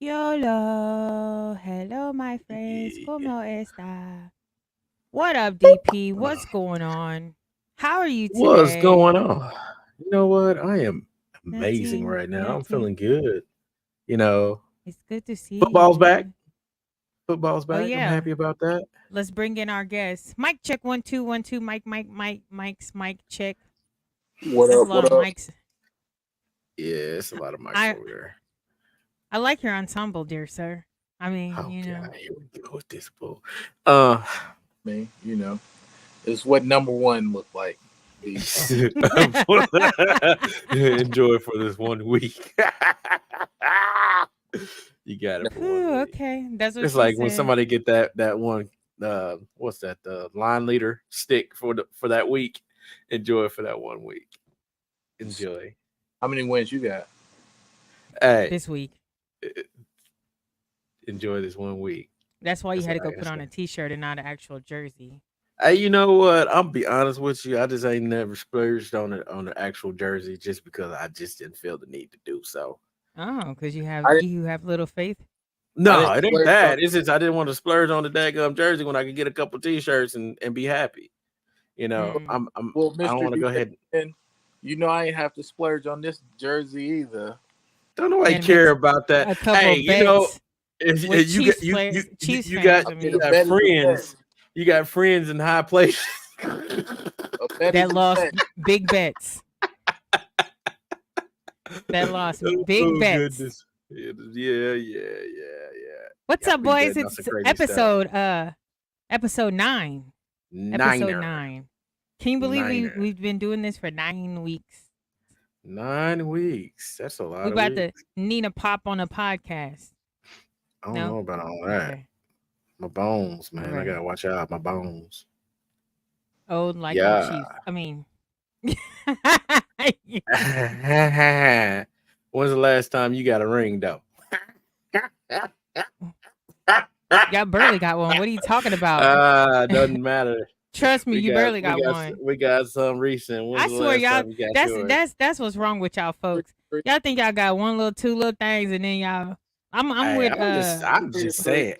YOLO. Hello, my friends. ¿Cómo está? What up, DP? What's going on? How are you What's today? going on? You know what? I am amazing Nothing, right now. I'm feeling nothing. good. You know, It's good to see you, football's back. man. Football's Oh, back. I'm yeah. happy about that. Let's bring in our guests. Mic check 1 2 1 2. Mic check. What That's a up? lot What of up? mics. Yeah, it's a lot of mics I over there. I like your ensemble, dear sir. I mean, Oh God, here we go with this bull. Uh, Me, it's what number one looked like. The enjoy for this one week. You got it for one Whew, week. okay. That's what It's she like when said. somebody get that one. What's that? The line leader stick for that week. Enjoy for that one week. Enjoy. how many wins you got? Hey, This week. e- enjoy this one week. That's why you That's had all to go I can put say. on a t-shirt and not an actual jersey. Hey, you know what? I'll be honest with you. I just ain't never splurged on the actual jersey just because I just didn't feel the need to do so. Oh, because I didn't. you have little faith. I No, didn't it ain't splurge on. that. It's just I didn't want to splurge on the daggum jersey when I could get a couple t-shirts and be happy. You know, Mm. Well, I don't Mister want to go ahead. DN, I ain't have to splurge on this jersey either. Don't nobody And care mix about that. a couple Hey, you know, bets with if you Chiefs get players, Chiefs you fans. got I I mean, you a mean, got bet is a bet. friends, you got friends in high places. A bet that is a lost bet. big bets. That lost big Oh bets. goodness. Yeah. What's Y'all up, be boys? betting on some It's crazy stuff. episode 9. Episode Niner. 9. Can you believe Niner. we've been doing this for 9 weeks? 9 weeks. That's a We lot of about to weeks. need a pop on a podcast. I don't No? know about all that. Okay. My bones, man. I Okay. gotta watch out. My bones. Oh, like them Yeah. Chiefs. I mean, When's the last time you got a ring though? y'all barely got one. What are you talking about? Doesn't matter. Trust me, We you got barely we got got one. we got some recent. When's I the swear, last y'all. time you got That's yours? that's that's what's wrong with y'all folks. Y'all think y'all got one little, two little things, and then y'all. I'm Hey, with I'm just saying.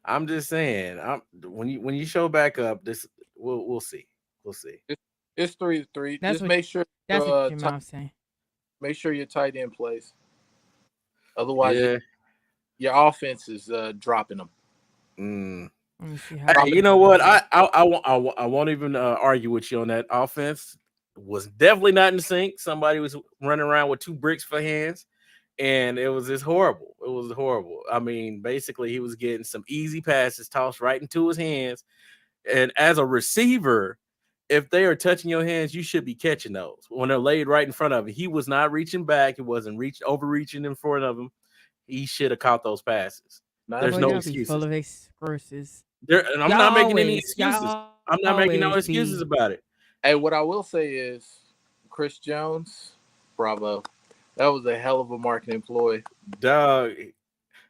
I'm just saying. When you show back up, this we'll see. We'll see. It's 3-3. That's Just what that's what your mom's saying. make sure your tight end plays. Otherwise, Yeah. your offense is dropping them. Mm. Let me see how Hey, many you you know got what? left. I won't even argue with you on that. Offense was definitely not in sync. Somebody was running around with two bricks for hands, and it was just horrible. It was horrible. I mean, basically, he was getting some easy passes tossed right into his hands, and as a receiver, if they are touching your hands, you should be catching those when they're laid right in front of him. He was not reaching back. He wasn't overreaching in front of him. He should have caught those passes. Not There's Boy, no y'all be full excuses. of excuses. There, and I'm Y'all not making any y'all excuses. I'm not making no always excuses be. about it. Hey, what I will say is, Chris Jones, bravo. That was a hell of a marketing ploy. Dog,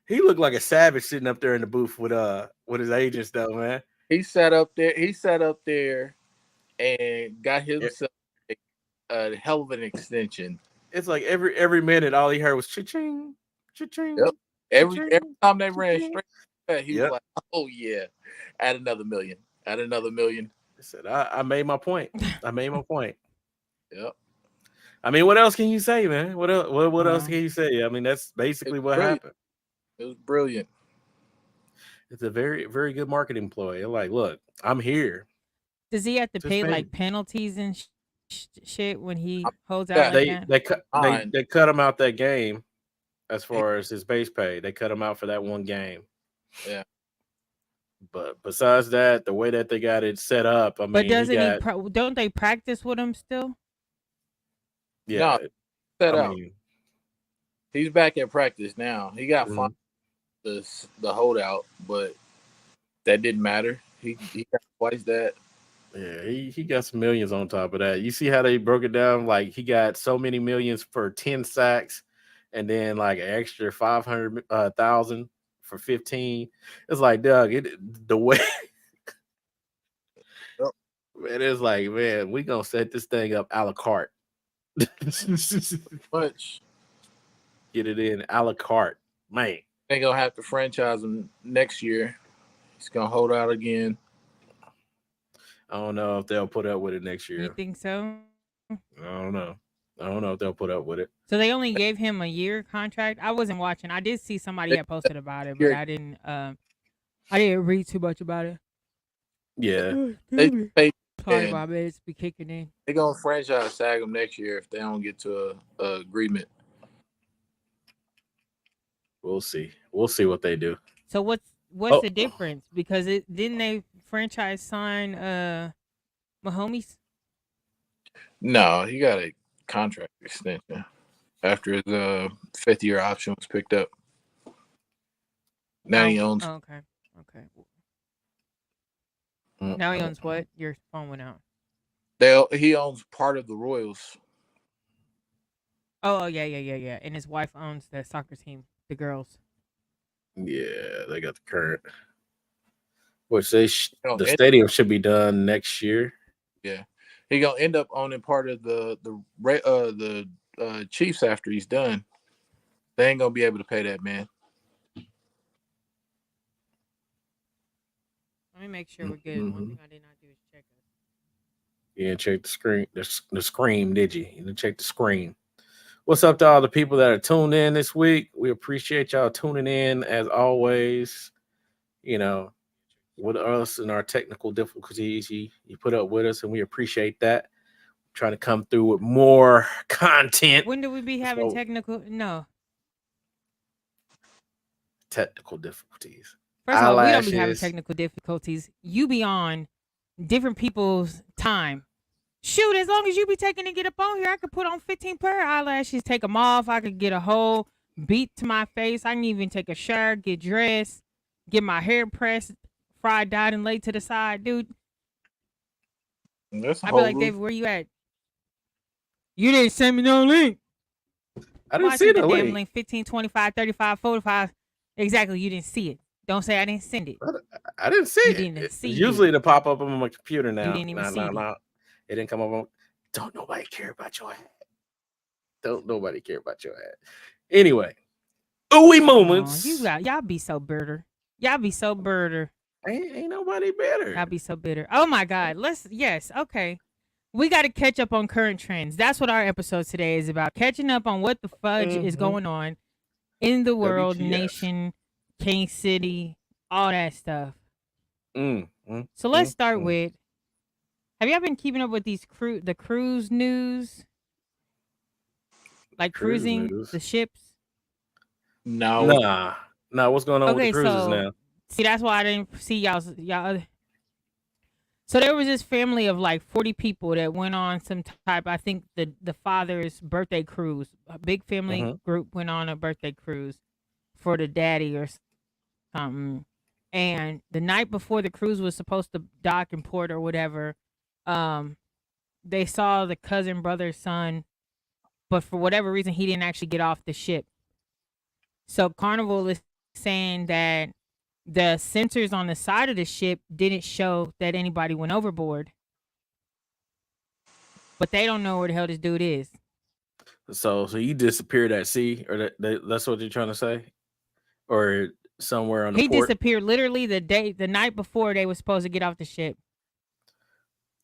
he looked like a savage sitting up there in the booth with his agents though, man. He sat up there. He sat up there and got It- himself a hell of an extension. It's like every minute, all he heard was cha-ching, Yep. cha-ching, Every cha-ching, time they ran cha-ching. straight, he was Yep. like, "Oh yeah, add another million. Add another million." I said, I made my point. I made my point. Yep. I mean, what else can you say, man? What else Well, can you say? I mean, that's It's basically what brilliant. happened. It was brilliant. It's a very good marketing ploy. They're like, look, I'm here. does he have to Just pay pay me. like penalties and shit when he I'm holds out that like They that? they cut they fine. they cut him out that game as And, far as his base pay. They cut him out for that one game. yeah. But besides that, the way that they got it set up, I But mean, he doesn't he? got Don't they practice with him still? yeah. No, set I out. mean, He's back at practice now. He got fined mhm. the holdout, but that didn't matter. He got twice that. Yeah, he got some millions on top of that. You see how they broke it down? Like he got so many millions for 10 sacks, and then like an extra 500,000 for 15. It's like, Doug, the way Yep. man, it's like, man, we gonna set this thing up a la carte. Get Much. it in a la carte, man. They gonna have to franchise him next year. He's gonna hold out again. I don't know if they'll put up with it next You year. think so? I don't know. I don't know if they'll put up with it. So they only gave him a year contract. I wasn't watching. I did see somebody They, had posted about it, but they I didn't read too much about it. Yeah. Oh, excuse just me. paid Sorry, and my meds be kicking in. they gonna franchise tag him next year if they don't get to a agreement. We'll see. We'll see what they do. So what's Oh, the difference? Because it didn't they franchise sign Mahomes? No, he got a contract extension after his fifth year option was picked up. Now he owns. Okay. Okay. mm, Now he mm, owns what? Your phone went out. He owns part of the Royals. Oh, yeah. And his wife owns the soccer team, the girls. yeah, they got the current. Which they You know, the stadium should be done next year. yeah, he gonna end up owning part of the Chiefs after he's done. They ain't gonna be able to pay that man. Let me make sure we're good. One Mm-hmm. thing I did not do is check us. You didn't check the screen. The scream, did you? You didn't check the screen. What's up to all the people that are tuned in this week? We appreciate y'all tuning in as always. You know, with us and our technical difficulties, you put up with us, and we appreciate that. Trying to come through with more content. When do we be having So technical? No. technical difficulties. First of all, we don't be having Eyelashes. technical difficulties. You be on different people's time. Shoot, as long as you be taking to get up on here, I could put on 15 pair of eyelashes, take them off. I could get a whole beat to my face. I can even take a shower, get dressed, get my hair pressed, fried, dyed, and laid to the side. Dude, That's a I'd be whole like, roof. David, where you at? You didn't send me no link. I Well, didn't I see sent the the damn link. link 15, 25, 35, 45. Exactly, you didn't see it. Don't say I didn't send it. I didn't see You it. didn't see Usually it. it'll pop up on my computer You now. didn't even No, see no, it. no. It didn't come up on. Don't nobody care about your hat. Don't nobody care about your hat. Anyway, ooey Oh, you moments. got y'all be so bitter. Y'all be so bitter. Ain't nobody better. Y'all be so bitter. Oh my God. Yes, okay. We got to catch up on current trends. That's what our episode today is about. Catching up on what the fudge is Mm-hmm. going on in the world, WTF. nation, King City, all that stuff. Mm, mm, So let's mm, start mm. with, have y'all been keeping up with the cruise news? Like Cruise cruising news. the ships? No, Nah. Nah, what's going on with the Okay, cruises so now? see that's why I didn't see y'all. So there was this family of like 40 people that went on some type. I think the father's birthday cruise. A big family Mm-hmm. group went on a birthday cruise for the daddy or something. And the night before the cruise was supposed to dock in port or whatever, um, they saw the cousin, brother, son, but for whatever reason he didn't actually get off the ship. So Carnival is saying that the sensors on the side of the ship didn't show that anybody went overboard, but they don't know where the hell this dude is. So he disappeared at sea, or that's what you're trying to say, or somewhere on the He port. disappeared literally the night before they were supposed to get off the ship.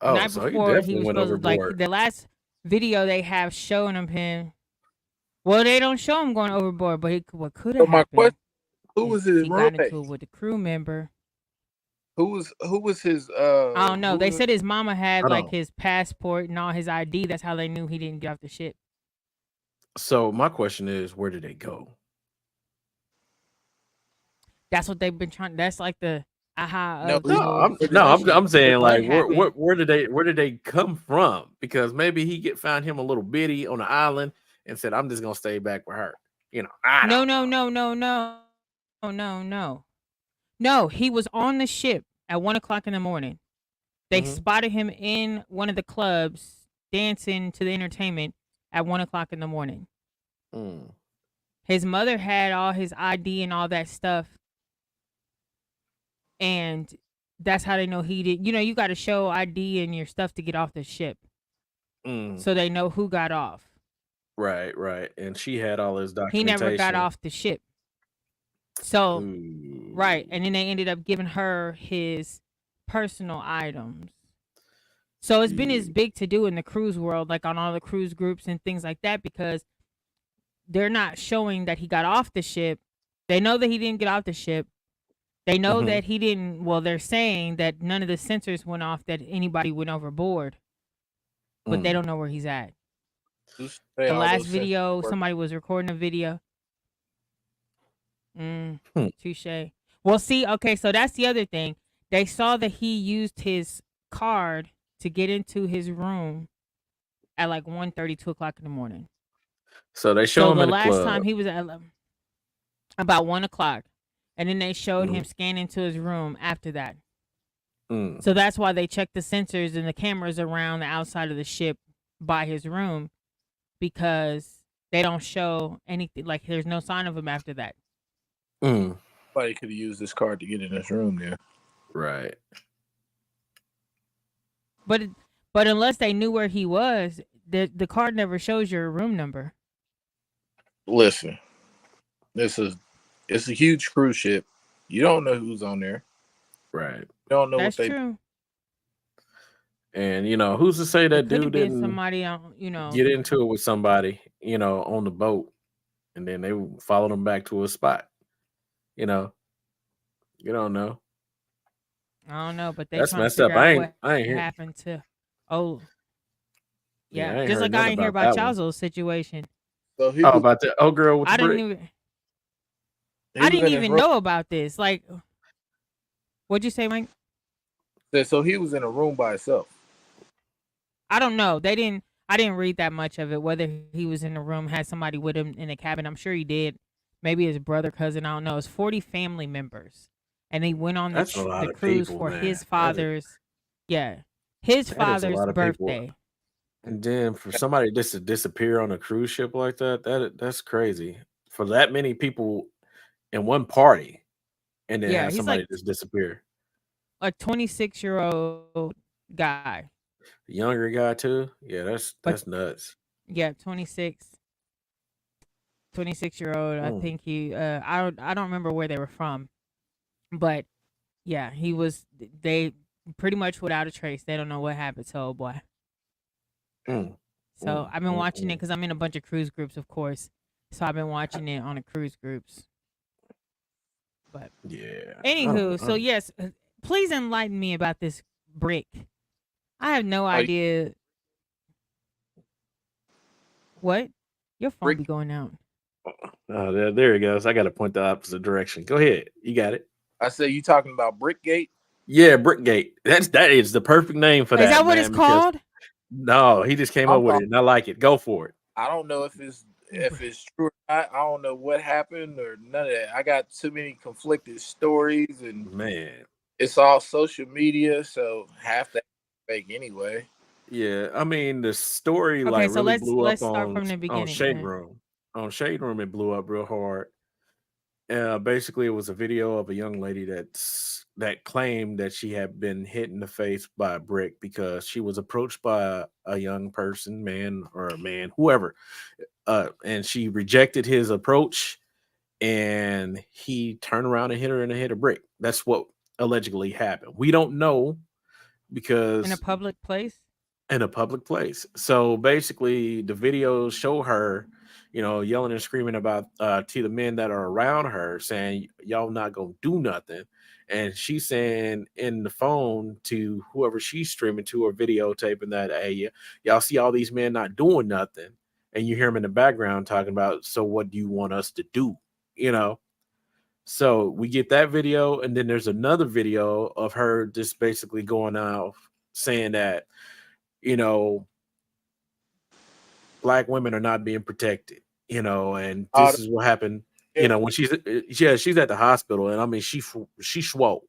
The Oh, night so he before he definitely was went supposed to, like, overboard. the last video they have showing him. Well, they don't show him going overboard, but what could so have my question: happened Who is was his he got roommate? into it with a crew member. Who was his I don't know. who They was said his mama had Hold like on. his passport and all his ID. That's how they knew he didn't get off the ship. So my question is, where did they go? That's what they've been trying. That's like the aha no of the he, whole where I'm situation. did saying What like happened? where did they come from? Because maybe he get found him a little bitty on the island and said, I'm just gonna stay back with her. I No, don't no, know. no, no, no, no. No, he was on the ship at 1 o'clock in the morning. They Mm-hmm. spotted him in one of the clubs dancing to the entertainment at 1 o'clock in the morning. Mm. His mother had all his ID and all that stuff, and that's how they know he did. You know, you got to show ID and your stuff to get off the ship, Mm. so they know who got off. Right, right. And she had all his He never got documentation. off the ship. So, right, Ooh. and then they ended up giving her his personal items. So it's been as Yeah. big to do in the cruise world, like on all the cruise groups and things like that, because they're not showing that he got off the ship. They know that he didn't get off the ship. They know Hmm. that he didn't. Well, they're saying that none of the sensors went off, that anybody went overboard, but they Mm. don't know where he's at. Who's to say The all last those sensors video, work? somebody was recording a video. Hmm. Touche. Well, see, okay, so that's the other thing. They saw that he used his card to get into his room at like 1:30, 2 o'clock in the morning. So they show So him the in the last club. time he was at about 1 o'clock, and then they showed Hmm. him scan into his room after that. Mm. So that's why they checked the sensors and the cameras around the outside of the ship by his room, because they don't show anything. Like there's no sign of him after that. Mm. Somebody could have used this card to get in this room there. Right. But but unless they knew where he was, the card never shows your room number. Listen, it's a huge cruise ship. You don't know who's on there. Right. You don't know what That's they. true. And who's to say It that could dude have been didn't somebody on, you know. get into it with somebody, on the boat, and then they followed him back to a spot. You know, you don't know. I don't know, but they That's trying to messed figure up. out I what ain't. I ain't hear. happened to. Oh, Yeah, yeah, I ain't just heard like I nothing ain't hear about about that one. Chazzo's situation. So he Oh, was about the girl with the I didn't brick. even he I was didn't in his even room. know about this. Like, what'd you say, Mike? So he was in a room by himself. I don't know. They didn't. I didn't read that much of it. Whether he was in the room, had somebody with him in the cabin. I'm sure he did. Maybe his brother, cousin. I don't know. It's 40 family members, and they went on That's a the lot of cruise people, for man. his father's. Yeah, his That is a father's lot of people. birthday. And then for somebody just to disappear on a cruise ship like that, that's crazy. For that many people in one party, and then Yeah, have he's somebody just disappear. a 26-year-old guy, Younger guy too. Yeah, but that's nuts. yeah, 26-year-old. I Mm. think he. I don't remember where they were from, but yeah, he was. They pretty much without a trace. They don't know what happened to old boy. Mm. So Mm. I've been Mm. watching it Mm. because I'm in a bunch of cruise groups, of course. So I've been watching it on the cruise groups. But Yeah. anywho, so yes, please enlighten me about this brick. I have no Oh, idea what your phone brick. be going out. Oh, there it goes. I got to point the opposite direction. Go ahead. You got it. I said you talking about Brickgate. Yeah, Brickgate. That is the perfect name for Is that, that what it's man. Because called? no, he just came I'm up with called. it, and I like it. Go for it. I don't know if Br- it's true or not. I don't know what happened or none of that. I got too many conflicted stories, and Man. it's all social media, so half that fake anyway. Yeah, I mean the story Okay, like so really let's blew up let's start from the on beginning Shade then. Room. On Shade Room, it blew up real hard. Basically, it was a video of a young lady that claimed that she had been hit in the face by a brick because she was approached by a young person, man or a man, whoever, and she rejected his approach, and he turned around and hit her and hit a brick. That's what allegedly happened. We don't know In a because public place? in a public place. So basically, the videos show her, yelling and screaming about to the men that are around her, saying, "Y'all not gonna do nothing." And she's saying in the phone to whoever she's streaming to or videotaping that, "Hey, y'all see all these men not doing nothing," and you hear him in the background talking about, "So what do you want us to do?" You know. So we get that video, and then there's another video of her just basically going off saying that you know, black women are not being protected, and All this the, is what happened, yeah, when she's at the hospital, and I mean she swole.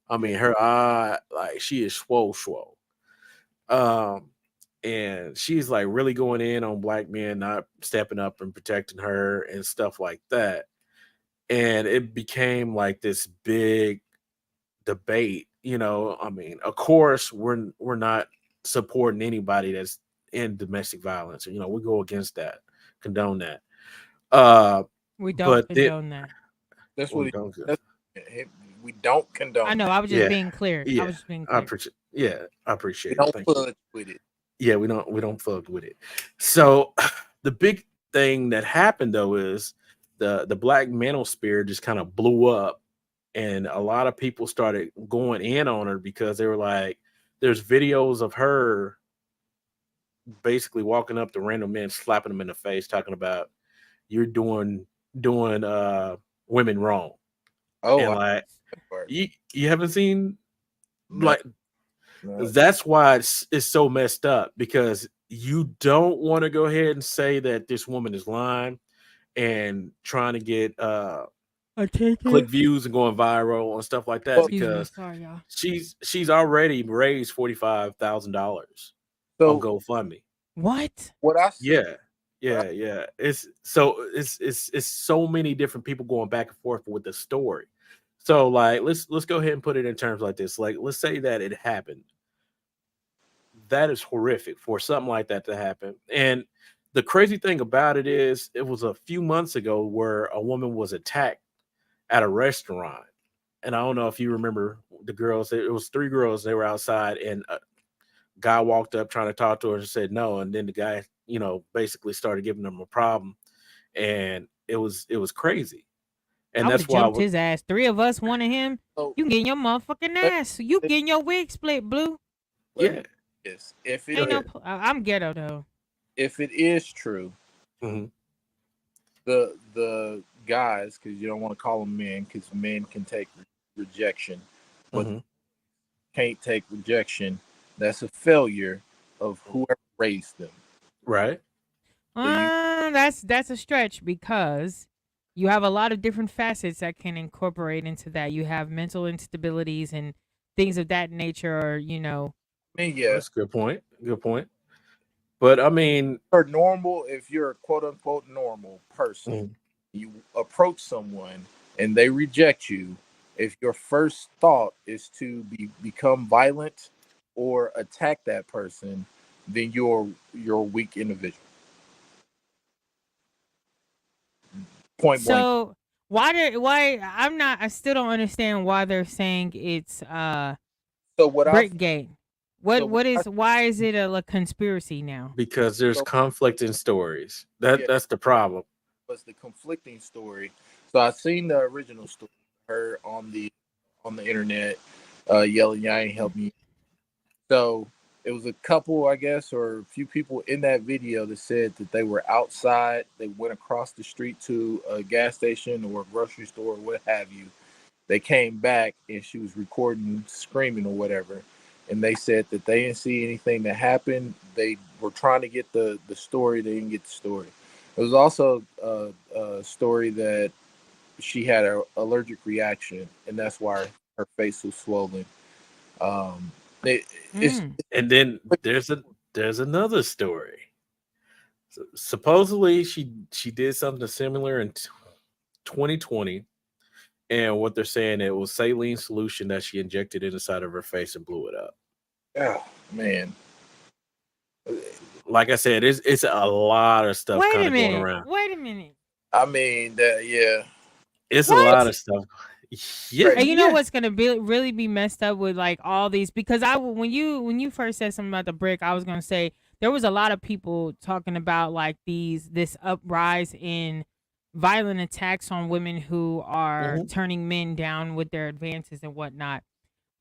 I yeah. mean her eye, like she is swole. Um and she's like really going in on black men not stepping up and protecting her and stuff like that. And it became like this big debate. I mean, of course, we're not supporting anybody that's in domestic violence. We go against that, condone that. Uh, We don't but condone that. That's We what don't. we don't I condone know. that. I was just Yeah, being clear. I yeah. was just being I clear. appreciate. Yeah, I We appreciate it. don't Thank you. fudge with it. Yeah, we don't fuck with it. So the big thing that happened though is the black manosphere just kind of blew up, and a lot of people started going in on her because they were like, there's videos of her basically walking up to random men, slapping them in the face, talking about you're doing women wrong. Oh, And I like that part. you haven't seen, No, like, no. that's why it's so messed up, because you don't want to go ahead and say that this woman is lying and trying to get click Attention. views and going viral and stuff like that, Well, Excuse me. because Sorry, y'all. she's already raised $45,000 on so GoFundMe. What? what I see, Yeah. what I, Yeah. It's so many different people going back and forth with the story. So like let's go ahead and put it in terms like this. Like, let's say that it happened. That is horrific for something like that to happen. And the crazy thing about it is, it was a few months ago where a woman was attacked at a restaurant. And I don't know if you remember the girls. It was three girls. They were outside, and a guy walked up trying to talk to her and said no. And then the guy, basically started giving them a problem, and it was crazy. And I would that's have why, jumped his ass. Three of us wanted him. so You getting your motherfucking let, ass. You getting your wig split, Blue. let me yeah, say this. If go it Ain't no. ahead. I'm ghetto though. if it is true, Hmm. the guys, because you don't want to call them men, because men can take rejection, but Hmm. can't take rejection. That's a failure of whoever raised them. Right. So you That's a stretch because you have a lot of different facets that can incorporate into that. You have mental instabilities and things of that nature, or I mean, Well, yeah, that's a good point. Good point. But I mean, are normal. If you're a quote unquote normal person, mhm, you approach someone and they reject you. If your first thought is to become violent or attack that person, then you're a weak individual. Point blank. So why I still don't understand why they're saying it's So what I Brickgate. so What what is why is it a conspiracy now? because there's so conflicting stories. yeah, That's the problem. was the conflicting story. So I seen the original story, her on the internet, yelling, "You ain't help me." So it was a couple, I guess, or a few people in that video that said that they were outside. They went across the street to a gas station or a grocery store, or what have you. They came back and she was recording, screaming or whatever. And they said that they didn't see anything that happened. They were trying to get the story. They didn't get the story. It was also a story that she had an allergic reaction, and that's why her face was swollen. Um, it, it's Mm. And then there's another story. Supposedly she did something similar in 2020, and what they're saying, it was saline solution that she injected inside of her face and blew it up. oh man. Like I said, it's a lot of stuff Wait kind a of going minute. around. Wait a minute. I mean that yeah. It's a lot What? of stuff. Yeah, Right. And you know yeah. what's gonna be really be messed up with like all these, because when you first said something about the brick, I was gonna say there was a lot of people talking about like this uprise in violent attacks on women who are Mhm. turning men down with their advances and whatnot.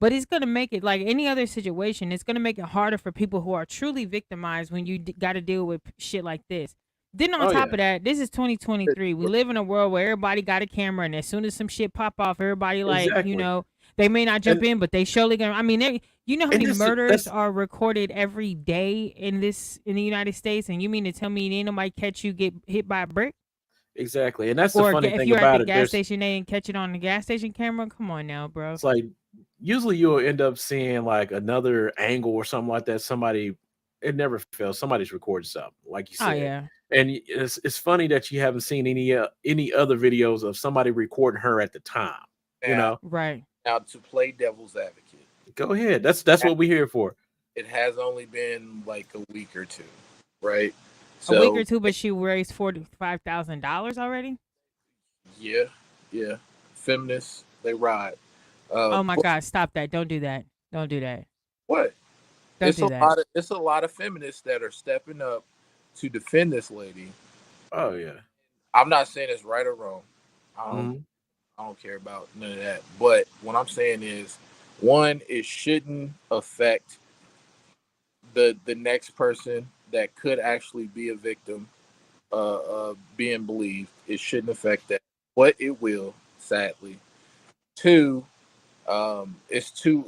But it's gonna make it like any other situation. It's gonna make it harder for people who are truly victimized when you got to deal with shit like this. Then on Oh top yeah, of that, this is 2023. We live in a world where everybody got a camera, and as soon as some shit pop off, everybody like exactly. they may not jump And in, but they surely gonna. I mean, you know how and many that's murders that's are recorded every day in the United States, and you mean to tell me ain't nobody catch you get hit by a brick, exactly, and that's the or funny if thing you're at the about it. gas There's station, they didn't catch it on the gas station camera? Come on now, bro. It's like, usually you'll end up seeing like another angle or something like that. Somebody, it never fails. Somebody's recording something, like you Oh said. yeah, And it's funny that you haven't seen any other videos of somebody recording her at the time. You Now know, right. now to play devil's advocate. go ahead. That's what we're here for. It has only been like a week or two, right? A week or So two, but she raised $45,000 already. yeah, yeah. feminists they ride. Oh my But God, stop that. Don't do that. Don't do that. what? Don't do that. It's a lot of feminists that are stepping up to defend this lady. Oh yeah. I'm not saying it's right or wrong. I don't Mm-hmm. I don't care about none of that. But what I'm saying is, one, it shouldn't affect the next person that could actually be a victim, being believed. It shouldn't affect that, but it will, sadly. Two, it's too.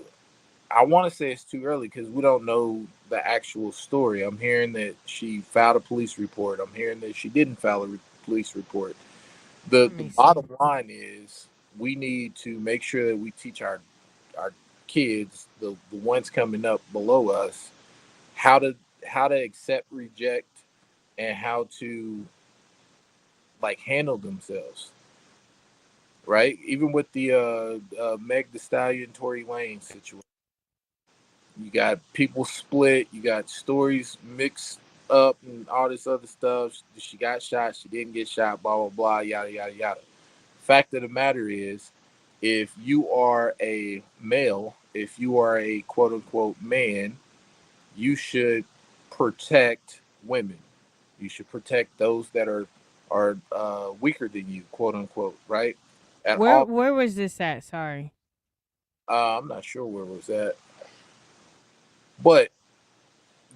I want to say it's too early because we don't know the actual story. I'm hearing that she filed a police report. I'm hearing that she didn't file a police report. The Let the me see. bottom line is we need to make sure that we teach our kids, the ones coming up below us, how to accept, reject, and how to like handle themselves. Right? Even with the Meg The Stallion, Tory Lane situation, you got people split. You got stories mixed up and all this other stuff. She got shot. She didn't get shot. Blah blah blah. Yada yada yada. Fact of the matter is, if you are a male, if you are a quote unquote man, you should protect women. You should protect those that are weaker than you, quote unquote, right? At Where all. where was this at? Sorry. I'm not sure where it was at, but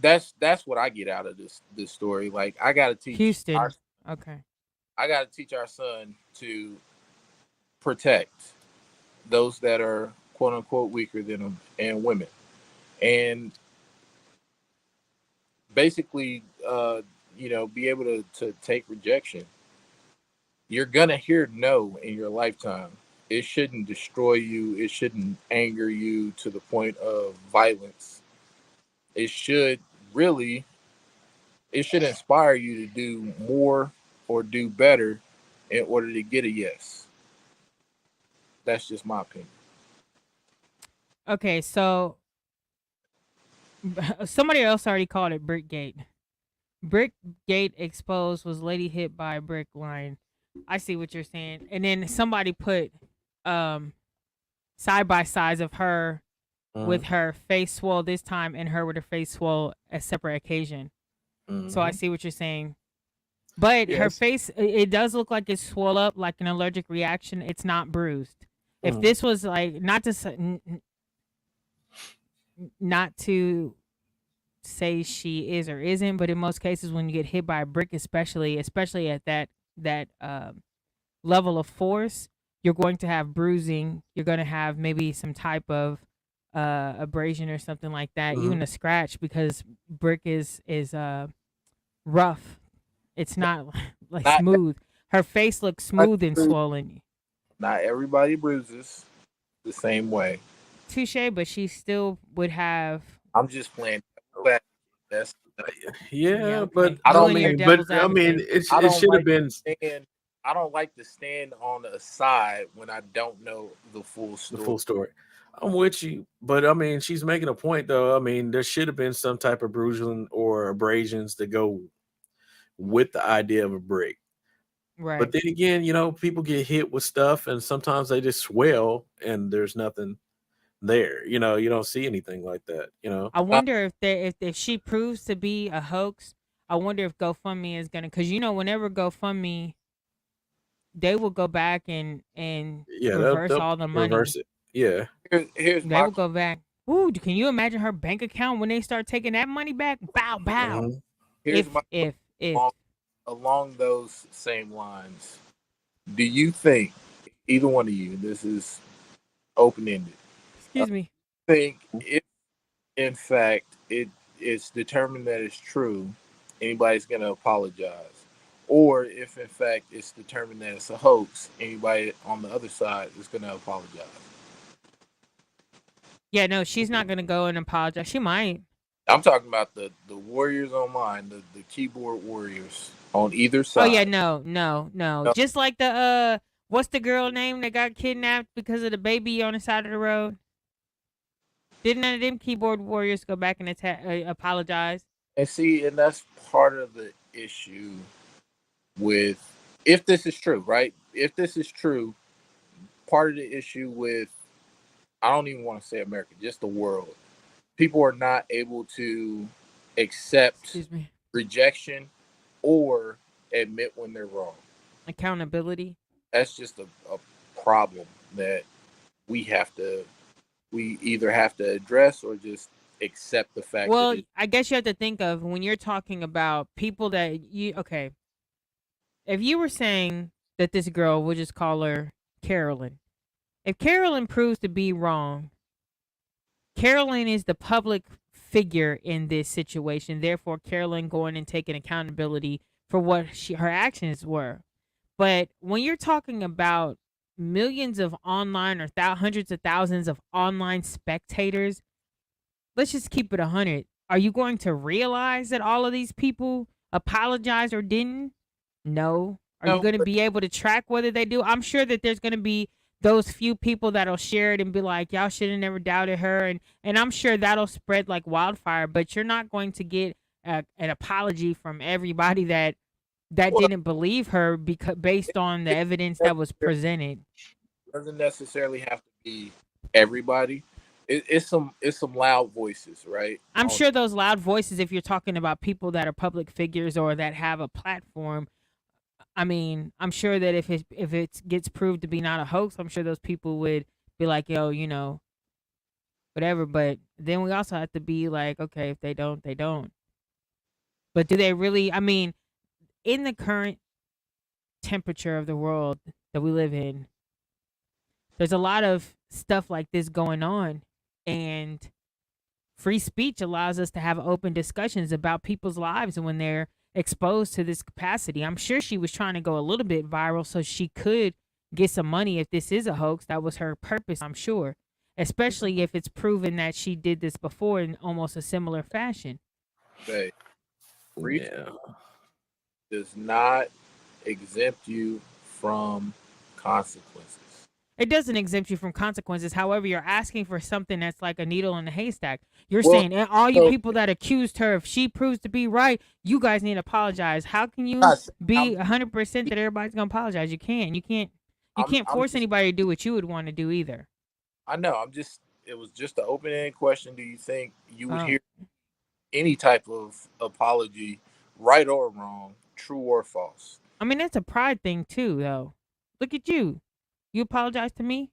that's what I get out of this story. Like Houston. Okay. I gotta teach our son to protect those that are quote unquote weaker than him and women, and basically, be able to take rejection. You're gonna hear no in your lifetime. It shouldn't destroy you. It shouldn't anger you to the point of violence. It should really, it should inspire you to do more or do better in order to get a yes. That's just my opinion. Okay, so somebody else already called it Brickgate. Brickgate exposed was lady hit by a brick line. I see what you're saying. And then somebody put um side by sides of her with Mm-hmm. her face swole this time and her with her face swole a separate occasion. So I Mm-hmm. see what you're saying. But her Yes. face, it does look like it's swole up, like an allergic reaction. It's not bruised. If Mm-hmm. this was like not to say she is or isn't, but in most cases, when you get hit by a brick, especially at that level of force, you're going to have bruising. You're going to have maybe some type of abrasion or something like that, Mm-hmm. even a scratch, because brick is rough. It's not like Not smooth. Her face looks everybody, smooth and swollen. not everybody bruises the same way. Touche, but she still would have. I'm just playing. That's Yeah, Yeah, but okay. I You don't and like your but devil's I mean, advocate. I it don't should have like been. to stand. I don't like to stand on a side when I don't know the full The story. full story. I'm with you, but I mean, she's making a point though. I mean, there should have been some type of bruising or abrasions to go with the idea of a break. But Right. then again, people get hit with stuff, and sometimes they just swell, and there's nothing there. You don't see anything like that. I Not, wonder if she proves to be a hoax. I wonder if GoFundMe is gonna, because whenever GoFundMe, they will go back and Yeah, reverse they'll all the money. reverse it. Yeah. here's They my will go back. Ooh, can you imagine her bank account when they start taking that money back? Bow, bow. Hmm. here's If my if along, along those same lines. Do you think either one of you? This is open ended. excuse me. Think if in fact it's determined that it's true, anybody's going to apologize, or if in fact it's determined that it's a hoax, anybody on the other side is going to apologize. Yeah, no, she's not gonna go and apologize. She might. I'm talking about the warriors online, the keyboard warriors on either Oh yeah, side. no, no, no. No, Just like the what's the girl name that got kidnapped because of the baby on the side of the road? Didn't none of them keyboard warriors go back and apologize? and see, and that's part of the issue with, if this is true, right? If this is true, part of the issue with, I don't even want to say America, just the world. People are not able to accept Excuse me. rejection or admit when they're wrong. Accountability. That's just a problem that we have to, we either have to address or just accept the fact that Well, it. I guess you have to think of when you're talking about people that you okay. If you were saying that this girl, we'll just call her Carolyn. If Carolyn proves to be wrong, Carolyn is the public figure in this situation. Therefore, Carolyn going and taking accountability for what her actions were. But when you're talking about millions of online or hundreds of thousands of online spectators, let's just keep it 100. Are you going to realize that all of these people apologized or didn't? No. Are you No, going to but be able to track whether they do? I'm sure that there's going to be those few people that'll share it and be like, y'all should have never doubted her. And I'm sure that'll spread like wildfire, but you're not going to get an apology from everybody that well, didn't believe her because based on the it evidence that was presented. doesn't necessarily have to be everybody. It's some loud voices, right? I'm sure those loud voices, if you're talking about people that are public figures or that have a platform, I mean, I'm sure that if it gets proved to be not a hoax, I'm sure those people would be like, yo, whatever. But then we also have to be like, okay, if they don't, they don't. But do they really? I mean, in the current temperature of the world that we live in, there's a lot of stuff like this going on, and free speech allows us to have open discussions about people's lives when they're exposed to this capacity. I'm sure she was trying to go a little bit viral so she could get some money if this is a hoax. That was her purpose, I'm sure. Especially if it's proven that she did this before in almost a similar fashion. say free Yeah. does not exempt you from consequences. It doesn't exempt you from consequences. However, you're asking for something that's like a needle in a haystack. You're Well, saying, and all you so people that accused her, if she proves to be right, you guys need to apologize. How can you I said, be 100% that everybody's gonna apologize? You can't. You can't. You can't I'm force just, anybody to do what you would want to do either. I know, it was just an open ended question. Do you think you would Oh, hear any type of apology, right or wrong, true or false? I mean that's a pride thing too, though. Look at you. You apologize to me.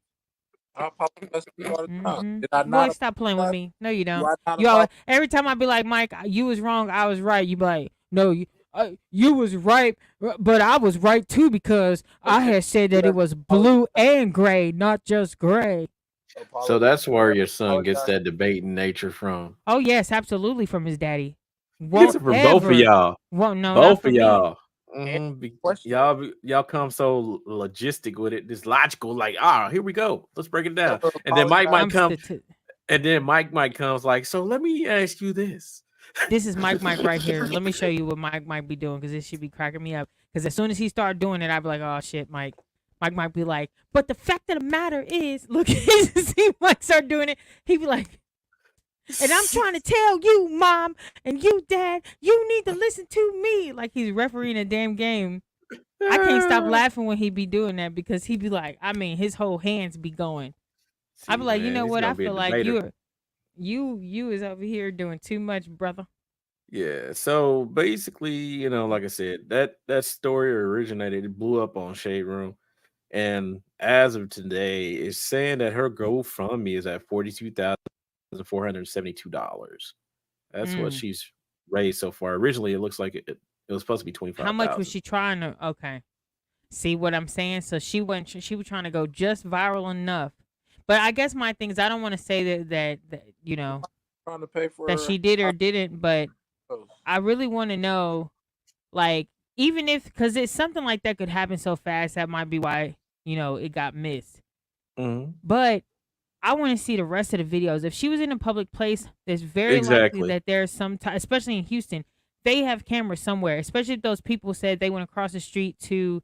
I apologize to you all the time. Did I Boy, not stop playing with apologize? me. No, you Do don't. I not You always, apologize? every time I be like, Mike, you was wrong, I was right. You be like, no, you was right, but I was right too because I Okay. had said You that it ever was apologize? blue and gray, not just gray. So Apologize? that's You where ever your son gets apologize? that debating nature from. Oh yes, absolutely from his daddy. He gets Won't it from both of ever. y'all. Won't no, not Both of from me. y'all. And question though. Y'all come so logistic with it, this logical, like, here we go. Let's break it You down. ever And then Mike apologize? might I'm come, stati- and then Mike comes like, so let me ask you this. This is Mike right here. Let me show you what Mike might be doing because this should be cracking me up. Because as soon as he start doing it, I'd be like, oh shit, Mike. Mike might be like, but the fact of the matter is, look, see Mike start doing it. He'd be like, and I'm trying to tell you, mom, and you, dad, you need to listen to me. Like he's refereeing a damn game. I can't stop laughing when he be doing that because he be like, I mean, his whole hands be going. I be See, like, you man, know he's what? I gonna be a feel like debater. you is over here doing too much, brother. Yeah. So basically, like I said, that story originated, it blew up on Shade Room. And as of today, it's saying that her GoFundMe is at $42,472. That's what Mm. she's raised so far. Originally, it looks like it was supposed to be How much was 25,000. she trying to? Okay. See what I'm saying? So she went. She was trying to go just viral enough. But I guess my thing is I don't want to say that Trying to pay that for she did or our didn't. But house. I really want to know, like, even if because it's something like that could happen so fast, that might be why it got missed. Mhm. But I want to see the rest of the videos. If she was in a public place, there's very likely Exactly. that there's some time, especially in Houston, they have cameras somewhere. Especially if those people said they went across the street to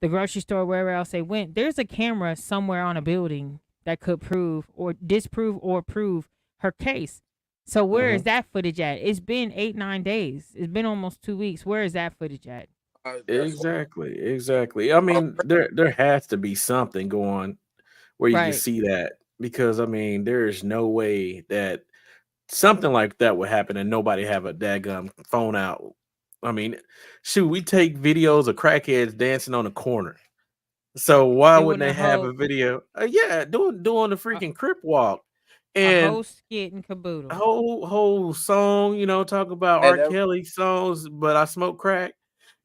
the grocery store, wherever else they went, there's a camera somewhere on a building that could prove or disprove or prove her case. So where is Mhm. that footage at? It's been 8, 9 days. It's been almost 2 weeks. Where is that footage at? That's what Exactly. I I'm mean, there has to be something going. where you can Right. see that because I mean, there is no way that something like that would happen and nobody have a daggum phone out. I mean, shoot, we take videos of crackheads dancing on the corner. So why wouldn't Doing they a have whole a video? Yeah, doing the a, freaking crip walk a and whole skit and caboodle. whole song, talk about And R. Kelly songs, but I smoke crack.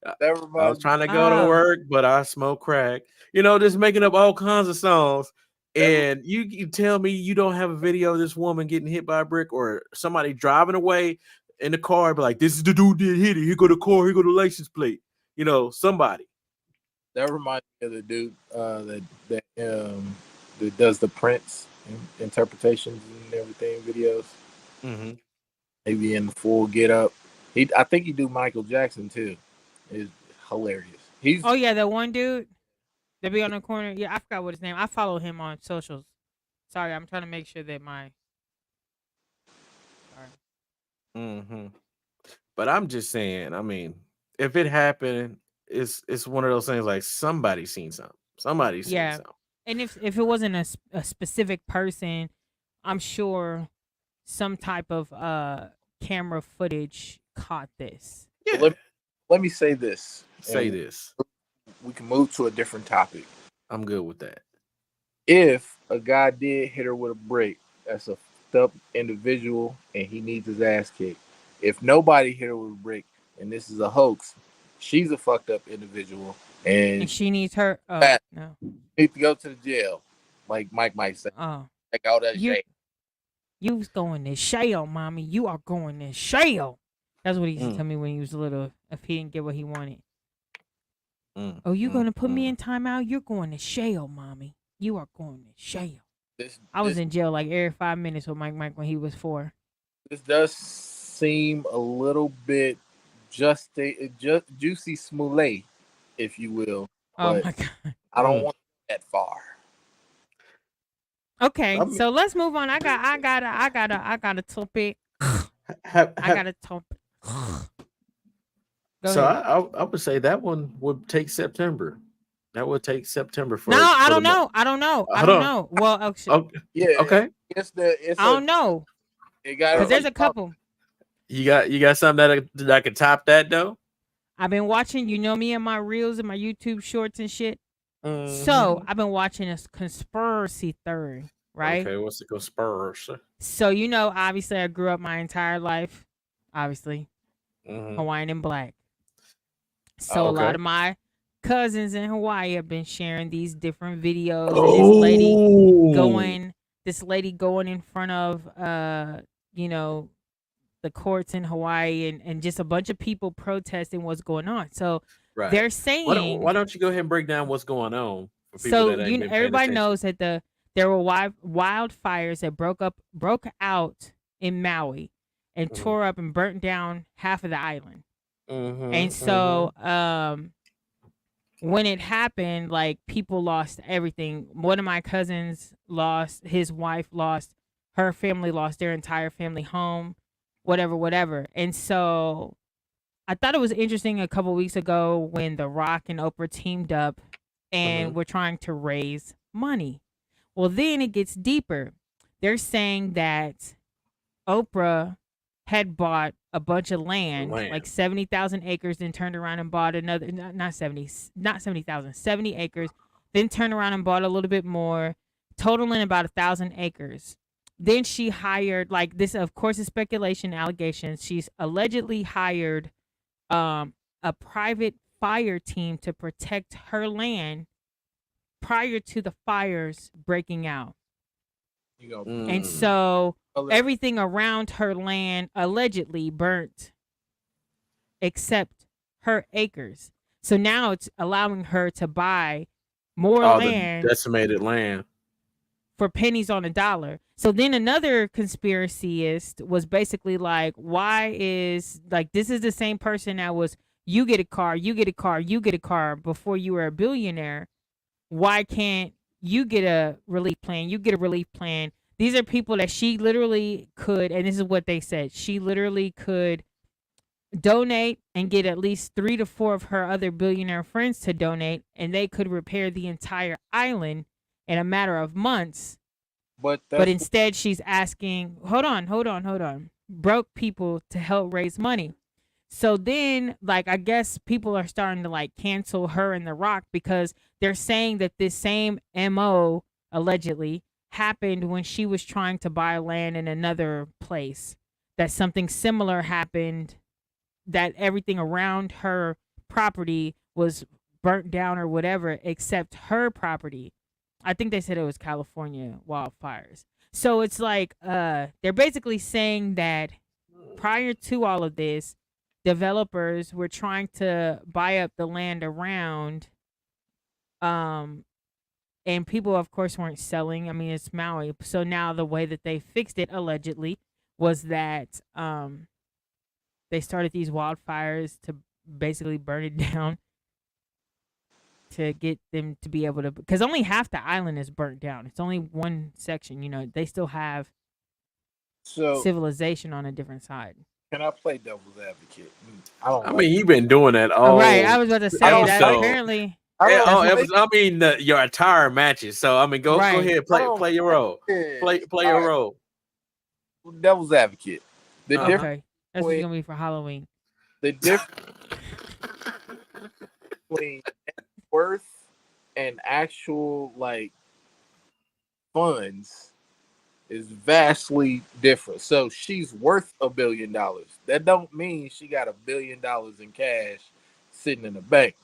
Uh, that I was reminds me. trying to go to Ah, work, but I smoke crack. Just making up all kinds of songs. That And you tell me you don't have a video of this woman getting hit by a brick or somebody driving away in the car, be like, this is the dude that hit it. Here go the car, here go the license plate. Somebody. that reminds me of the dude that does the Prince interpretations and everything videos. Hmm. Maybe in the full get up. I think he do Michael Jackson too. It's hilarious. oh yeah, that one dude that be on the corner. Yeah, I forgot what his name. I follow him on socials. Sorry, I'm trying to make sure that my sorry. Hmm. But I'm just saying, I mean, if it happened, it's one of those things like somebody seen something. Somebody seen Yeah, something. and if it wasn't a specific person, I'm sure some type of camera footage caught this. Well, Yeah. let me say this, Say and this. we can move to a different topic. I'm good with that. If a guy did hit her with a brick, that's a fucked up individual, and he needs his ass kicked. If nobody hit her with a brick, and this is a hoax, she's a fucked up individual, And and she needs her bad. no. Need to go to the jail, like Mike might say. Oh. Like all that You shit. you's going to jail, mommy. You are going to jail. That's what he used to Mm, tell me when he was little if he didn't get what he wanted. mm, Oh, you mm, gonna put me mm. in timeout? You're going to jail, mommy. You are going to jail. This I was this in jail like every 5 minutes with Mike when he was 4. this does seem a little bit just juicy smoulet, if you will, Oh but my god. I don't Mm. want that far. Okay, I mean, so let's move on. I got a topic. have, I have, got a topic. Go so ahead. I would say that one would take September. That would take September No, for I for the don't month. know. I don't know. I Hold don't on. know. Well, actually, Okay. Yeah, Okay. it's I a don't know it got because to Uh, there's be a talked. couple. you got something that could top that though. I've been watching. You know me and my reels and my YouTube shorts and shit. So Hmm. I've been watching this conspiracy theory, right? Okay. What's the conspiracy? So obviously, I grew up my entire life, obviously Hmm. Hawaiian and black. So a lot Okay. of my cousins in Hawaii have been sharing these different videos, and Oh. this lady going in front of you know, the courts in Hawaii, and just a bunch of people protesting what's going on. So Right. they're Why saying, don't you go ahead and break down what's going on for people so that ain't been paying everybody attention? knows that there were wildfires that broke out in Maui and Hmm. tore up and burnt down half of the island. And Hmm. Hmm. so when it happened, like, people lost everything. One of my cousins lost, his wife lost, her family lost their entire family home, whatever, whatever. And so I thought it was interesting a couple weeks ago when The Rock and Oprah teamed up Hmm. and were trying to raise money. Well, then it gets deeper. They're saying that Oprah had bought a bunch of land, Land. like 70,000 acres, then turned around and bought another, not 70, not 70,000, 70 acres, then turned around and bought a little bit more, totaling about 1,000 acres. Then she hired, like, this, of course, is speculation, allegations. She's allegedly hired a private fire team to protect her land prior to the fires breaking out. You know, And Mm. so color. everything around her land allegedly burnt except her acres. So now it's allowing her to buy more All the land decimated land. for pennies on a dollar. So then another conspiracyist was basically like, why is, like, this is the same person that was, you get a car, you get a car, you get a car before you were a billionaire. Why can't you get a relief plan? You get a relief plan. These are people that she literally could, and this is what they said, she literally could donate and get at least 3 to 4 of her other billionaire friends to donate, and they could repair the entire island in a matter of months. But But that's instead, she's asking, hold on, broke people to help raise money. So then, like, I guess people are starting to like cancel her and The Rock because they're saying that this same MO allegedly happened when she was trying to buy land in another place. That something similar happened, that everything around her property was burnt down or whatever, except her property. I think they said it was California wildfires. So it's like they're basically saying that prior to all of this, developers were trying to buy up the land around, um and people of course weren't selling. I mean, it's Maui. So now the way that they fixed it allegedly was that they started these wildfires to basically burn it down to get them to be able to, because only half the island is burnt down. It's only one section, they still have so. civilization on a different side. Can I play devil's advocate? I don't I like. mean, you've been doing that Right, all I was about to I say don't that like. episode. apparently I don't that's All what. like. episode. I mean, your entire matches. So I mean, go Right. ahead, I play don't play your like role. Play this. play All your right, role. devil's advocate. The Uh huh. difference Okay, that's what's between gonna be for Halloween. the difference between worth and actual like funds is vastly different. So she's worth $1 billion. That don't mean she got $1 billion in cash sitting in the bank.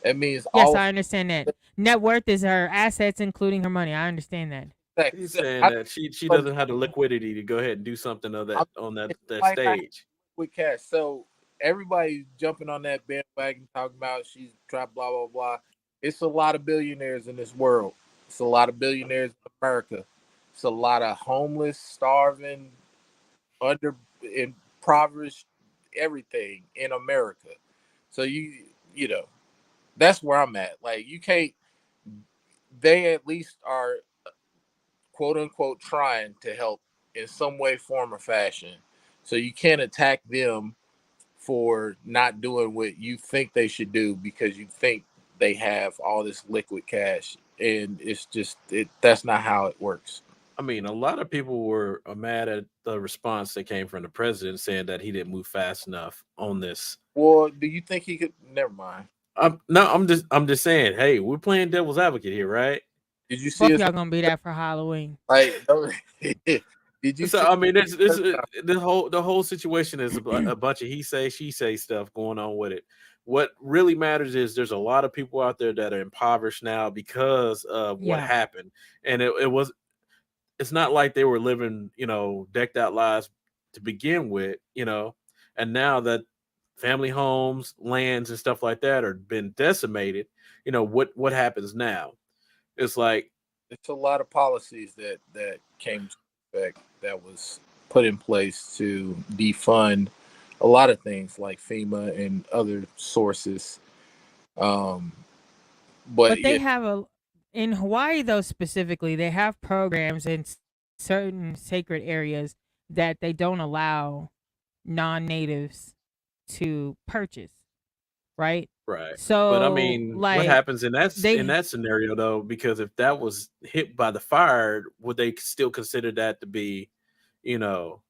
That means Yes, all I understand that. Net worth is her assets, including her money. I understand that. He's sex. saying that she But doesn't have the liquidity to go ahead and do something of I'm that on that might not stage. with cash. So everybody jumping on that bandwagon talking about she's trying blah blah blah. It's a lot of billionaires in this world. It's a lot of billionaires in America. It's a lot of homeless, starving, under impoverished everything in America. So you know that's where I'm at. Like you can't. They at least are quote unquote trying to help in some way, form, or fashion. So you can't attack them for not doing what you think they should do because you think they have all this liquid cash. And it's just that's not how it works. I mean, a lot of people were mad at the response that came from the president saying that he didn't move fast enough on this. Well, do you think he could? Never mind. No, I'm just saying. Hey, we're playing devil's advocate here, right? Did you see Both us y'all gonna be that for Halloween. like? Did you So see? I mean, this the whole situation is a bunch of he say she say stuff going on with it. What really matters is there's a lot of people out there that are impoverished now because of what Yeah. happened, and it was it's not like they were living decked out lives to begin with, and now that family homes, lands, and stuff like that are been decimated, what happens now? It's like It's a lot of policies that came to effect that was put in place to defund a lot of things like FEMA and other sources. Um, but But they yeah, have a in Hawaii though specifically, they have programs in certain sacred areas that they don't allow non-natives to purchase, right? right. But I So mean, what like happens in they that scenario though? Because if that was hit by the fire, would they still consider that to be, you know,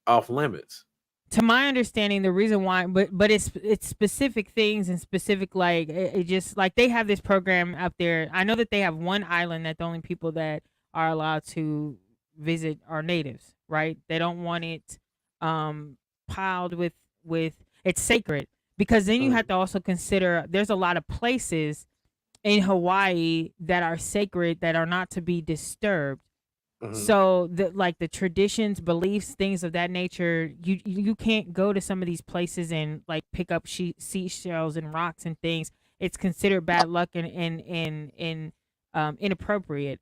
off limits? to my understanding, the reason why, but it's specific things and specific like it just like they have this program up there. I know that they have one island that the only people that are allowed to visit are natives, right? They don't want it um piled with it's sacred, because then you have Mhm, to also consider there's a lot of places in Hawaii that are sacred that are not to be disturbed. mhm. So the like the traditions, beliefs, things of that nature, you can't go to some of these places and like pick up seashells and rocks and things. It's considered bad luck and inappropriate.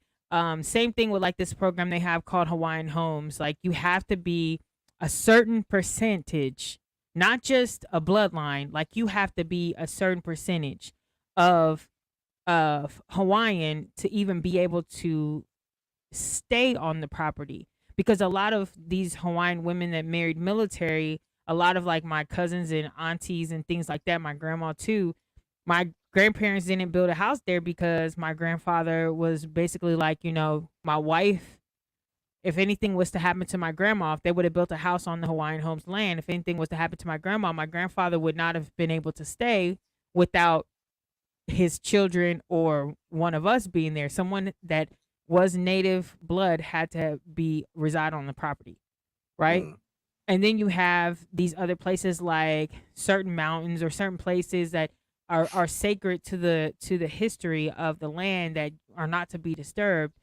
Same thing with like this program they have called Hawaiian Homes. Like you have to be a certain percentage, not just a bloodline. Like you have to be a certain percentage of Hawaiian to even be able to stay on the property, because a lot of these Hawaiian women that married military, a lot of like my cousins and aunties and things like that, my grandma too, My grandparents didn't build a house there because my grandfather was basically like, my wife, if anything was to happen to my grandma, if they would have built a house on the Hawaiian Homes land, if anything was to happen to my grandma, my grandfather would not have been able to stay without his children or one of us being there. Someone that was native blood had to be reside on the property, right? Mm, And then you have these other places like certain mountains or certain places that are sacred to the history of the land that are not to be disturbed.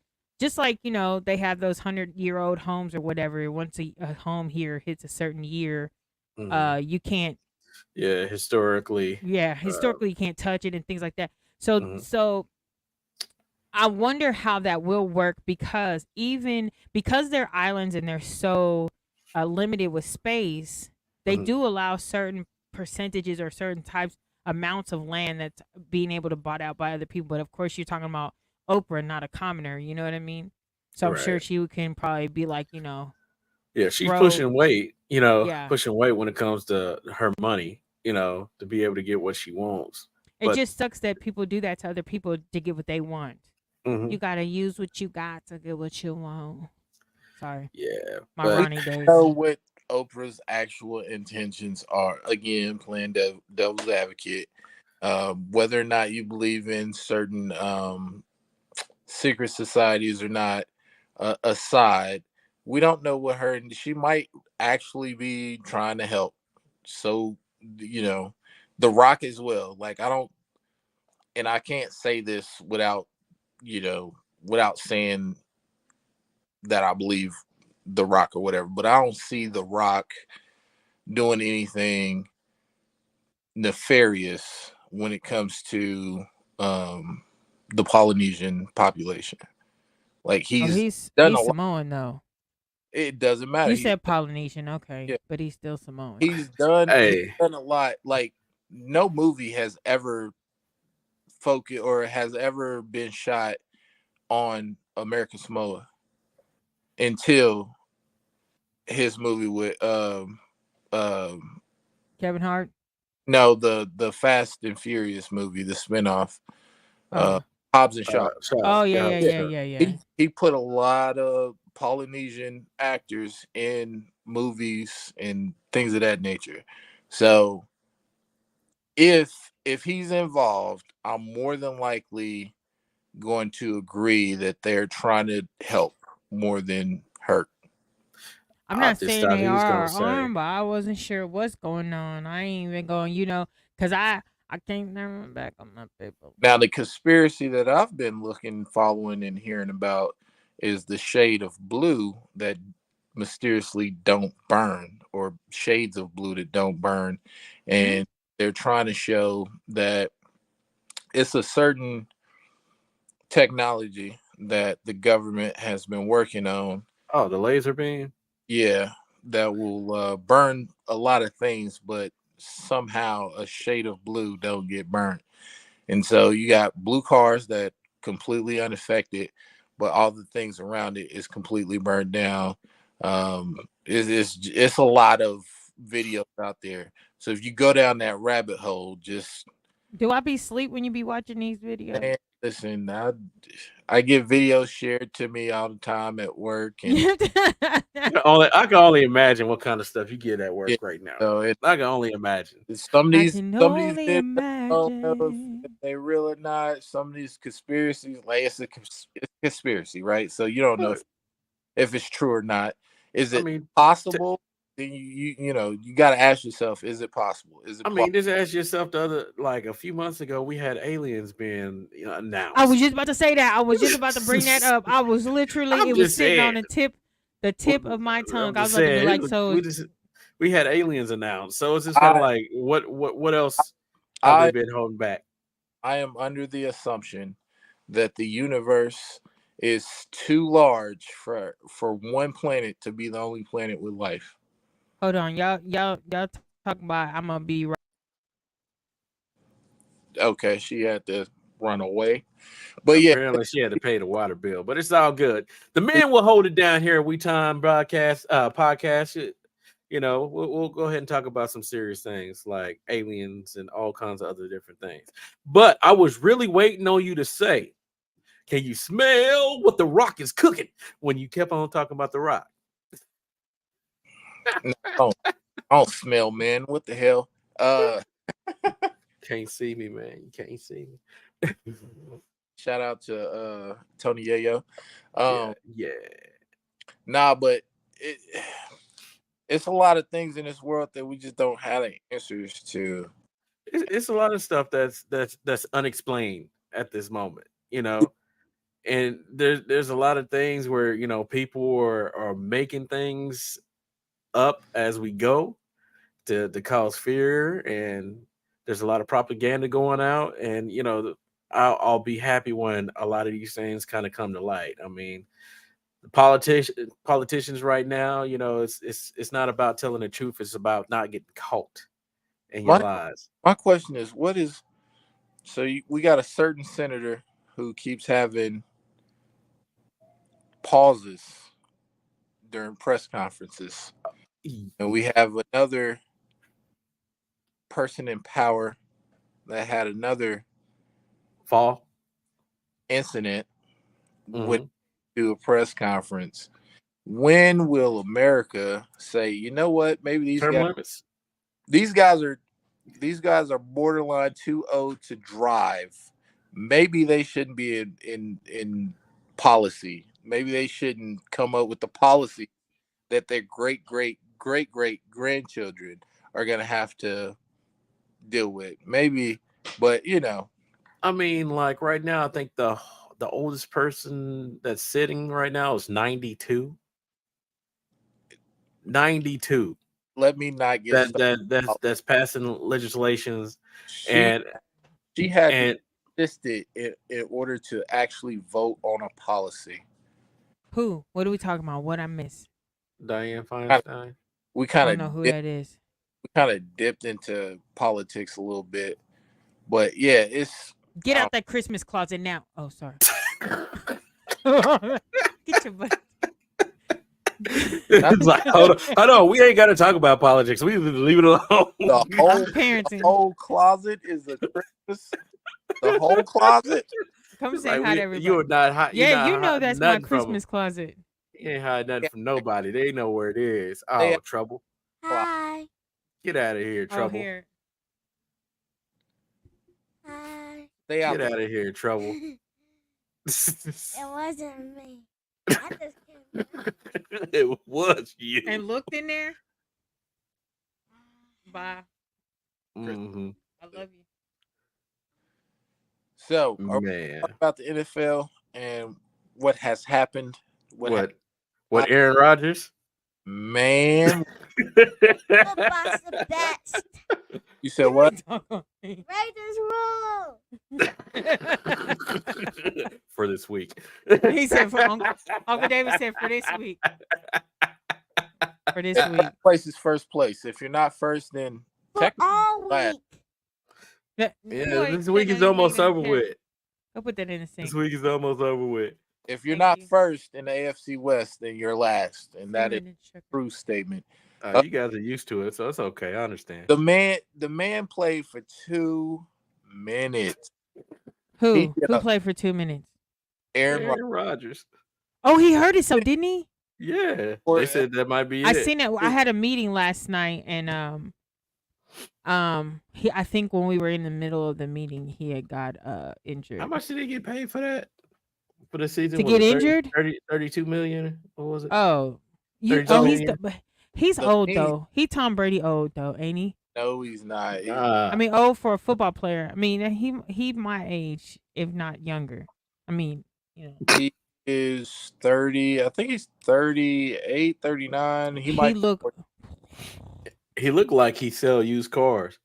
Just like, they have those 100-year-old homes or whatever. Once a home here hits a certain year, mm. you can't, Yeah, historically. yeah, Uh, historically you can't touch it and things like that. So mhm, so I wonder how that will work, because even because they're islands and they're so limited with space, they mhm. do allow certain percentages or certain types amounts of land that's being able to bought out by other people. But of course, you're talking about Oprah, not a commoner. You know what I mean? So I'm sure Right. she can probably be like, Yeah, she's throw, pushing weight, yeah. pushing weight when it comes to her money, to be able to get what she wants. It But just sucks that people do that to other people to get what they want. You mhm, gotta use what you got to get what you want. Sorry, yeah, my We but Ronnie don't days. know what Oprah's actual intentions are. Again, playing devil's advocate. Whether or not you believe in certain secret societies or not, aside, we don't know what her. She might actually be trying to help. So, you know, The Rock as well. Like I don't, and I can't say this without, without saying that I believe The Rock or whatever. But I don't see The Rock doing anything nefarious when it comes to um, the Polynesian population. Like Oh, he's he's done a he's lot. Samoan though. It doesn't matter. You said Polynesian, okay, Yeah, but he's still Samoan. he's hey, done a lot. Like no movie has ever focused or has ever been shot on American Samoa until his movie with um Kevin Hart. no, the Fast and Furious movie, the spinoff, uh Oh, Hobbs and Shaw. oh shot, yeah, yeah, yeah, Yeah, yeah, shot. yeah, yeah. he put a lot of Polynesian actors in movies and things of that nature. So if he's involved, I'm more than likely going to agree that they're trying to help more than hurt. I'm I not just saying thought they he was gonna are say, armed, but I wasn't sure what's going on. I ain't even going, cause I can't never back on my paper. Now the conspiracy that I've been looking, following, and hearing about is the shade of blue that mysteriously don't burn, or shades of blue that don't burn, Hmm? and they're trying to show that it's a certain technology that the government has been working on. "Oh, the laser beam." Yeah, that will burn a lot of things, but somehow a shade of blue don't get burned. And so you got blue cars that completely unaffected, but all the things around it is completely burned down. It's a lot of videos out there. So if you go down that rabbit hole, just Do I be sleep when you be watching these videos? man, listen. I get videos shared to me all the time at work, and I can only imagine what kind of stuff you get at yeah, work right now. so I can only imagine. some of I these can some of these only videos, I don't know if imagine. they real or not. Some of these conspiracies, like it's a conspiracy, right? So you don't know But if it's true or not. Is I it mean, t- possible? Then you got to ask yourself: is it possible? Is it I plausible? mean, just ask yourself the other, like a few months ago, we had aliens being I was announced. just about to say that. I was just about to bring that up. I was literally, I'm it was just sitting saying. on the tip of my tongue. I'm I was just about to be saying. like, so We just we had aliens announced, so it's just kind of I like, what else have they I been holding back? I am under the assumption that the universe is too large for one planet to be the only planet with life. hold on, y'all talking about I'm gonna be right. Okay, she had to run away, but yeah, Apparently, she had to pay the water bill, but it's all good. The men will hold it down here at We Time Broadcast Podcast. we'll go ahead and talk about some serious things like aliens and all kinds of other different things. But I was really waiting on you to say, can you smell what the Rock is cooking, when you kept on talking about the Rock? No, I don't smell, man. What the hell? Can't see me, man. You can't see me. Shout out to Tony Yayo. Yeah, yeah. Nah, but it's a lot of things in this world that we just don't have the answers to. It's a lot of stuff that's unexplained at this moment, and there's a lot of things where people are making things up as we go to cause fear, and there's a lot of propaganda going out, and I'll be happy when a lot of these things kind of come to light. I mean, the politicians right now, it's not about telling the truth, it's about not getting caught in your My lies. my question is, what is we got a certain senator who keeps having pauses during press conferences, and we have another person in power that had another Fall. incident with Hmm. do a press conference. When will America say, you know what? Maybe Term limits. these guys are borderline too old to drive. Maybe they shouldn't be in policy. Maybe they shouldn't come up with the policy that their great grandchildren are gonna have to deal with. Maybe, but I mean, like right now, I think the oldest person that's sitting right now is 92. 92. let me not get That started. that that's passing legislations, She and she had to and assist it in order to actually vote on a policy. Who? What are we talking about? What I miss? Diane Kinda- Feinstein. We I kind don't of know who dipped, that is. we kind of dipped into politics a little bit, but yeah, it's Get um, out that Christmas closet now. Oh, sorry. Get your butt. not It's like, hold on, we ain't got to talk about politics. We leave it alone. the I'm whole parenting. closet is a Christmas. The whole closet. Come It's say like hi to you're everybody. not hot. You're Yeah, not you know hiding that's my nothing from them. Christmas closet. You ain't hiding nothing Yeah, from nobody. They know where it is. they Oh, trouble. closet. Hi. Get out of here, Oh, trouble. here. Hi. Stay out Get the. out of here, trouble. It wasn't me. I just came. It was you. And looked in there. Bye. Hmm. I love you. So, are we Man, talking about the NFL and what has happened? What happened? what? Aaron Rodgers? Man, Football's the best. you said what? Raiders rule. For this week. He said for Uncle David said for this week. For this Yeah, week. place is first place. If you're not first, then For technically all last. week. Yeah, this week is almost over with. I'll put that in the sink. This week is almost over with. If you're Thank not you. first in the AFC West, then you're last, and that is Cinnamon and a sugar. true statement. Uh, You guys are used to it, so it's okay. I understand. the man played for 2 minutes. He Who? did Who a played for 2 minutes? Aaron Aaron Rodgers. Oh, he hurt himself, didn't he? Yeah, they Rodgers. said that might be I it. seen it. I had a meeting last night, and I think when we were in the middle of the meeting, he had got How injured. much did he get paid for that? For the season? To Was get it 30, injured? 30, 32 million? What was it? Oh, 32 he's million? he's The old meme, though. He Tom Brady old though, ain't he? no, he's not. I Nah. mean, old for a football player. I mean, he my age, if not younger. I mean, He is 30. I think he's 38, 39. He he might be look He looked like he sell used cars.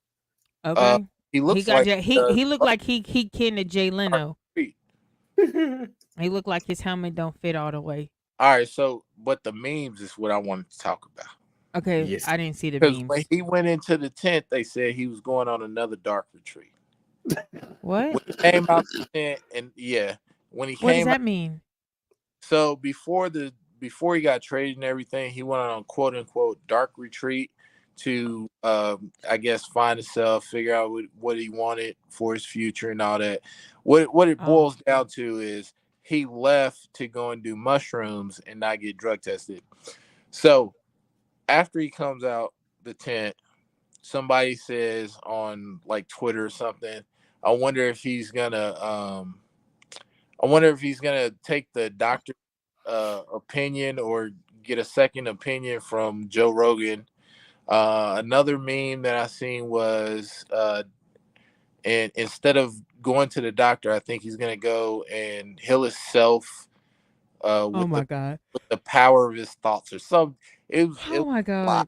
Uh, okay. he He looks got like he looked like he kin to Jay Leno. Yeah, He looked like his helmet don't fit all the way. All right, so but the memes is what I wanted to talk about. Okay, yes. I didn't see the Because when memes. he went into the tent, they said he was going on another dark retreat. What? When he came out the tent, and when he What does came out, that mean? so before the before he got traded and everything, he went on a quote unquote dark retreat to I guess find himself, figure out what he wanted for his future and all that. What it Oh, boils down to is he left to go and do mushrooms and not get drug tested. So after he comes out the tent, somebody says on like Twitter or something, I wonder if he's gonna take the doctor opinion or get a second opinion from Joe Rogan. Another meme that I seen was and instead of going to the doctor, I think he's gonna go and heal himself oh with my God. the power of his thoughts or something. It Oh was my a lot. God.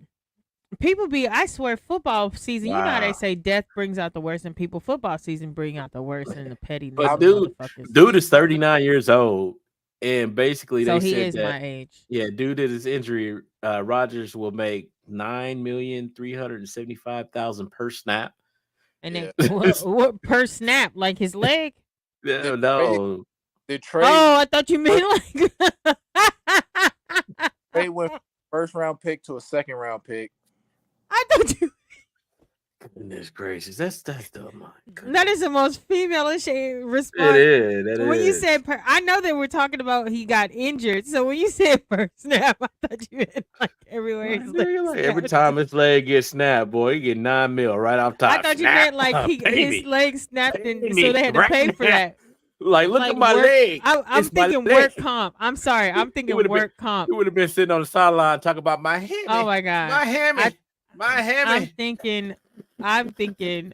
People be, I swear, football season, you know how they Wow. say death brings out the worst in people? Football season bring out the worst in the pettiness I But of mean, motherfuckers. dude is I mean, 39 years old, and basically So they he said is that my age. yeah, due to this injury, Rogers will make 9,375,000 per snap. And then yeah. what per snap? Like his leg? The No, trade, no. the trade, Oh, I thought you meant like trade went from first round pick to a second round pick. I thought you Goodness gracious, that's oh my that goodness. is the most female-ish It response. is. That When you is. said I know that we're talking about he got injured. So when you said per snap, I thought you meant like everywhere Like, his leg nigga, like every snapped. time his leg gets snapped, boy, he get 9 mil right off I top. thought you Snap, meant like his baby, leg snapped pay and so me they had to right pay for now. that. Like, look Like at my work. leg. I'm It's my thinking leg. work comp. I'm sorry. I'm He thinking would have been. work comp. He would have been sitting on the sideline talking about my Oh hammy, my god. my I hammy, my I'm hammy. thinking I'm thinking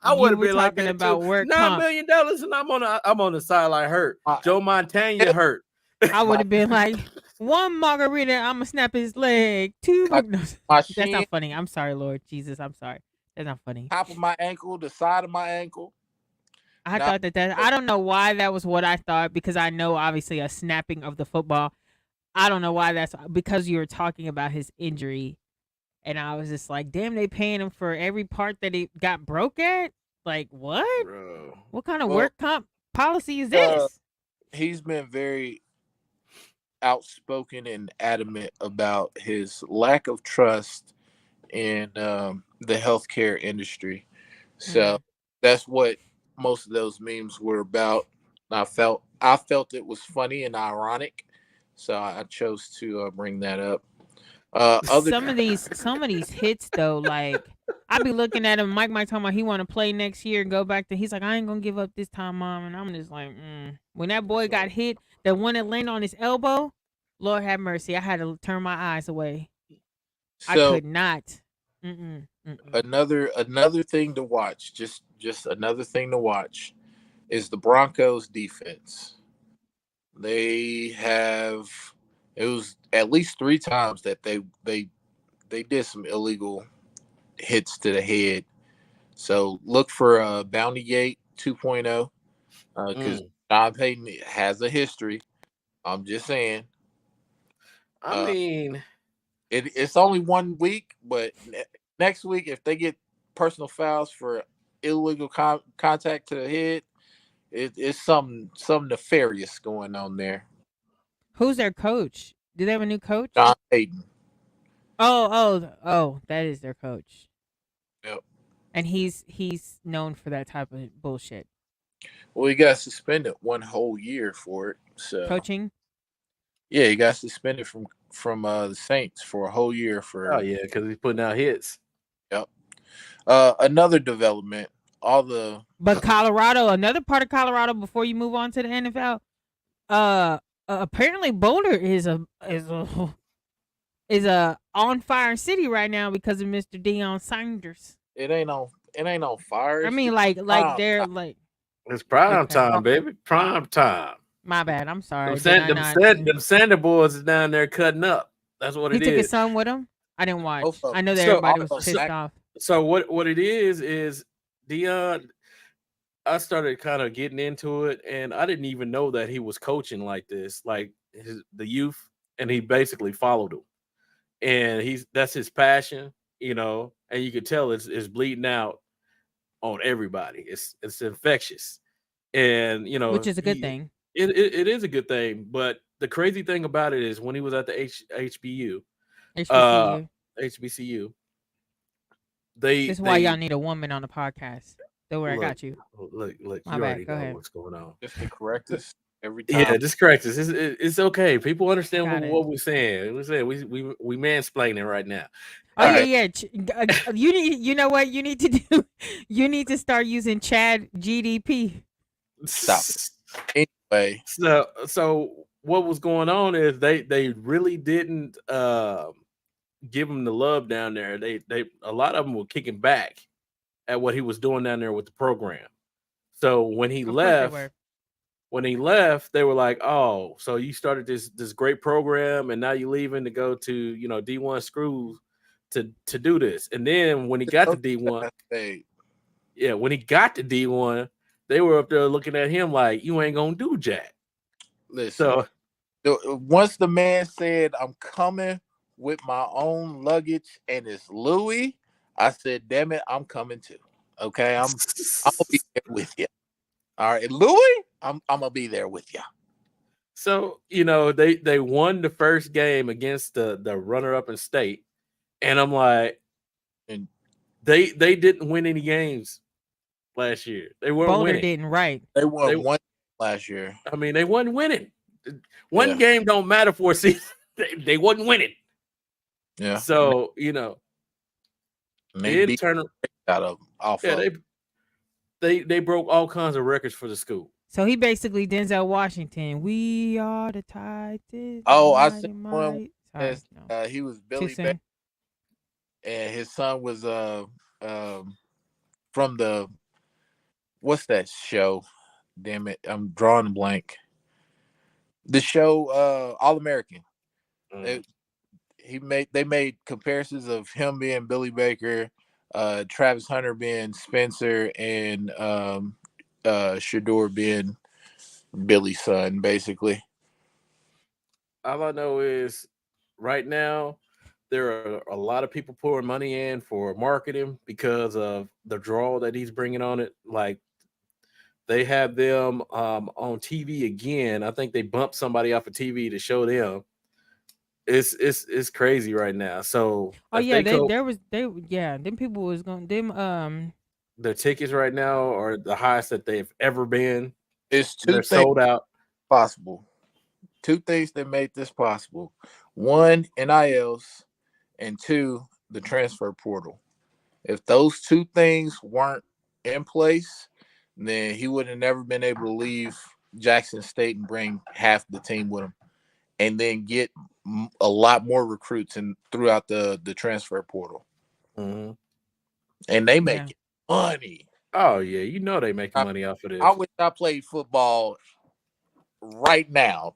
I would you have were been like talking that too. about work $9 comp. million, and I'm on the sideline hurt. I, Joe Montana hurt. I would my have been like one margarita, I'm gonna snap his leg. Two my no, my that's shin, not funny. I'm sorry, Lord Jesus. I'm sorry. That's not funny. top of my ankle, the side of my ankle. I Now thought that I don't know why that was what I thought because I know obviously a snapping of the football. I don't know why that's because you were talking about his injury. And I was just like, damn, they paying him for every part that he got broke at? Like, what? Bro. What kind of well, work comp policy is uh, this? he's been very outspoken and adamant about his lack of trust in the healthcare industry. So Mm. that's what most of those memes were about. I felt it was funny and ironic, so I chose to bring that up. Other Some of these hits though, like I be looking at him. Mike might talking about he want to play next year and go back to. He's like, I ain't gonna give up this time, mom. And I'm just like, when that boy got So, hit, the one that landed on his elbow, Lord have mercy. I had to turn my eyes away. I so could not. Mm-mm, mm-mm. another thing to watch, just another thing to watch is the Broncos defense. They have it was at least three times that they did some illegal hits to the head. So look for Bounty Gate 2.0 because mm. John Payton has a history. I'm just saying. I Uh, mean, it's only 1 week, but next week if they get personal fouls for illegal contact to the head, it's some nefarious going on there. Who's their coach? Do they have a new coach? John Payton. Oh, that is their coach. Yep. And he's known for that type of bullshit. Well, he got suspended 1 whole year for it. So Coaching? yeah, he got suspended from the Saints for a whole year oh for yeah, because he's putting out hits. yep. Another development. All the But Colorado, another part of Colorado before you move on to the NFL, apparently Boulder is a on fire city right now because of Mr. Deion Sanders. it ain't on fire. I It's mean just like prime they're time. like It's prime okay. time, baby. Prime time. My bad. I'm Them sorry. Did sand, I them not? sand, them Sander boys is down there cutting up. That's what He it took his is. son with him. I didn't Both watch. of I know that So, everybody both was of them so, pissed back. off. so what it is Dion. I started kind of getting into it, and I didn't even know that he was coaching like this, like the youth, and he basically followed them, and that's his passion, and you could tell it's bleeding out on everybody. It's infectious, and Which is a good thing. it is a good thing, but the crazy thing about it is when he was at the HBU, uh, HBCU. HBCU, This is why they y'all need a woman on the podcast. Don't worry, I look, got you. look. My You bad. already Go know ahead. what's going on. Just to correct us every time. Yeah, just correct us. It's okay. People I understand got it. what we're saying. We're saying we mansplaining right now. Oh All yeah, right. yeah. You need. You know what you need to do? You need to start using Chad GDP. Stop it. Anyway, So what was going on is they really didn't give him the love down there. They a lot of them were kicking back at what he was doing down there with the program. So Of course they were. when he left, they were like, "Oh, so you started this great program, and now you're leaving to go to D1 schools to do this." And then when he got to D1, hey, yeah, when he got to D1, they were up there looking at him like, "You ain't gonna do jack." listen. So Once the man said, "I'm coming with my own luggage and it's Louis," I said, "Damn it, I'm coming too." Okay, I'm gonna be there with you. All right, Louis, I'm gonna be there with you. So they won the first game against the runner up in state, and I'm like, And they didn't win any games last year. They weren't Boulder winning. didn't, right? they They won one last year. I mean they wasn't winning. One Yeah, game don't matter for a season. They wasn't winning. yeah. So And they it beat turned. out of off Yeah, of. they broke all kinds of records for the school. So he basically Denzel Washington. We are the Titans, Oh, I seen mighty one. might. Sorry, As, no, he was too Billy Beck, soon. and his son was um from the what's that show? Damn it, I'm drawing a blank. The show All American. Mm. They made comparisons of him being Billy Baker, Travis Hunter being Spencer, and Shador being Billy's son, basically. All I know is right now there are a lot of people pouring money in for marketing because of the draw that he's bringing on it. Like they have them on TV again. I think they bumped somebody off of TV to show them. It's crazy right now. So Oh if yeah, they go, yeah, them people was going them their tickets right now are the highest that they've ever been. It's two They're things sold out. possible. Two things that made this possible. One, NILs, and two, the transfer portal. If those two things weren't in place, then he would have never been able to leave Jackson State and bring half the team with him, and then get a lot more recruits and throughout the transfer portal. Mhm. And they yeah. make money. Oh yeah, they making I, money off of I this. wish I played football right now.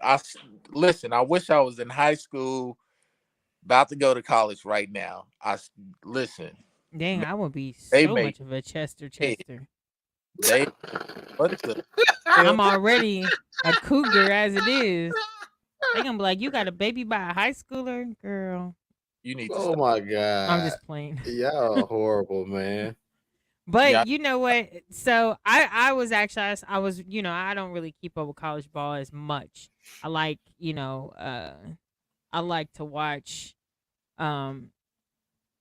Listen. I wish I was in high school, about to go to college right now. Listen. Dang, I would be They so make much of a Chester it. Chester. They what the I'm hell? already a cougar as it is. They gonna be like, you got a baby by a high schooler, girl. You need to Oh stop. my I'm god, just playing. y'all horrible, man. But Yeah, you know what? So I was actually I was I don't really keep up with college ball as much. I like I like to watch um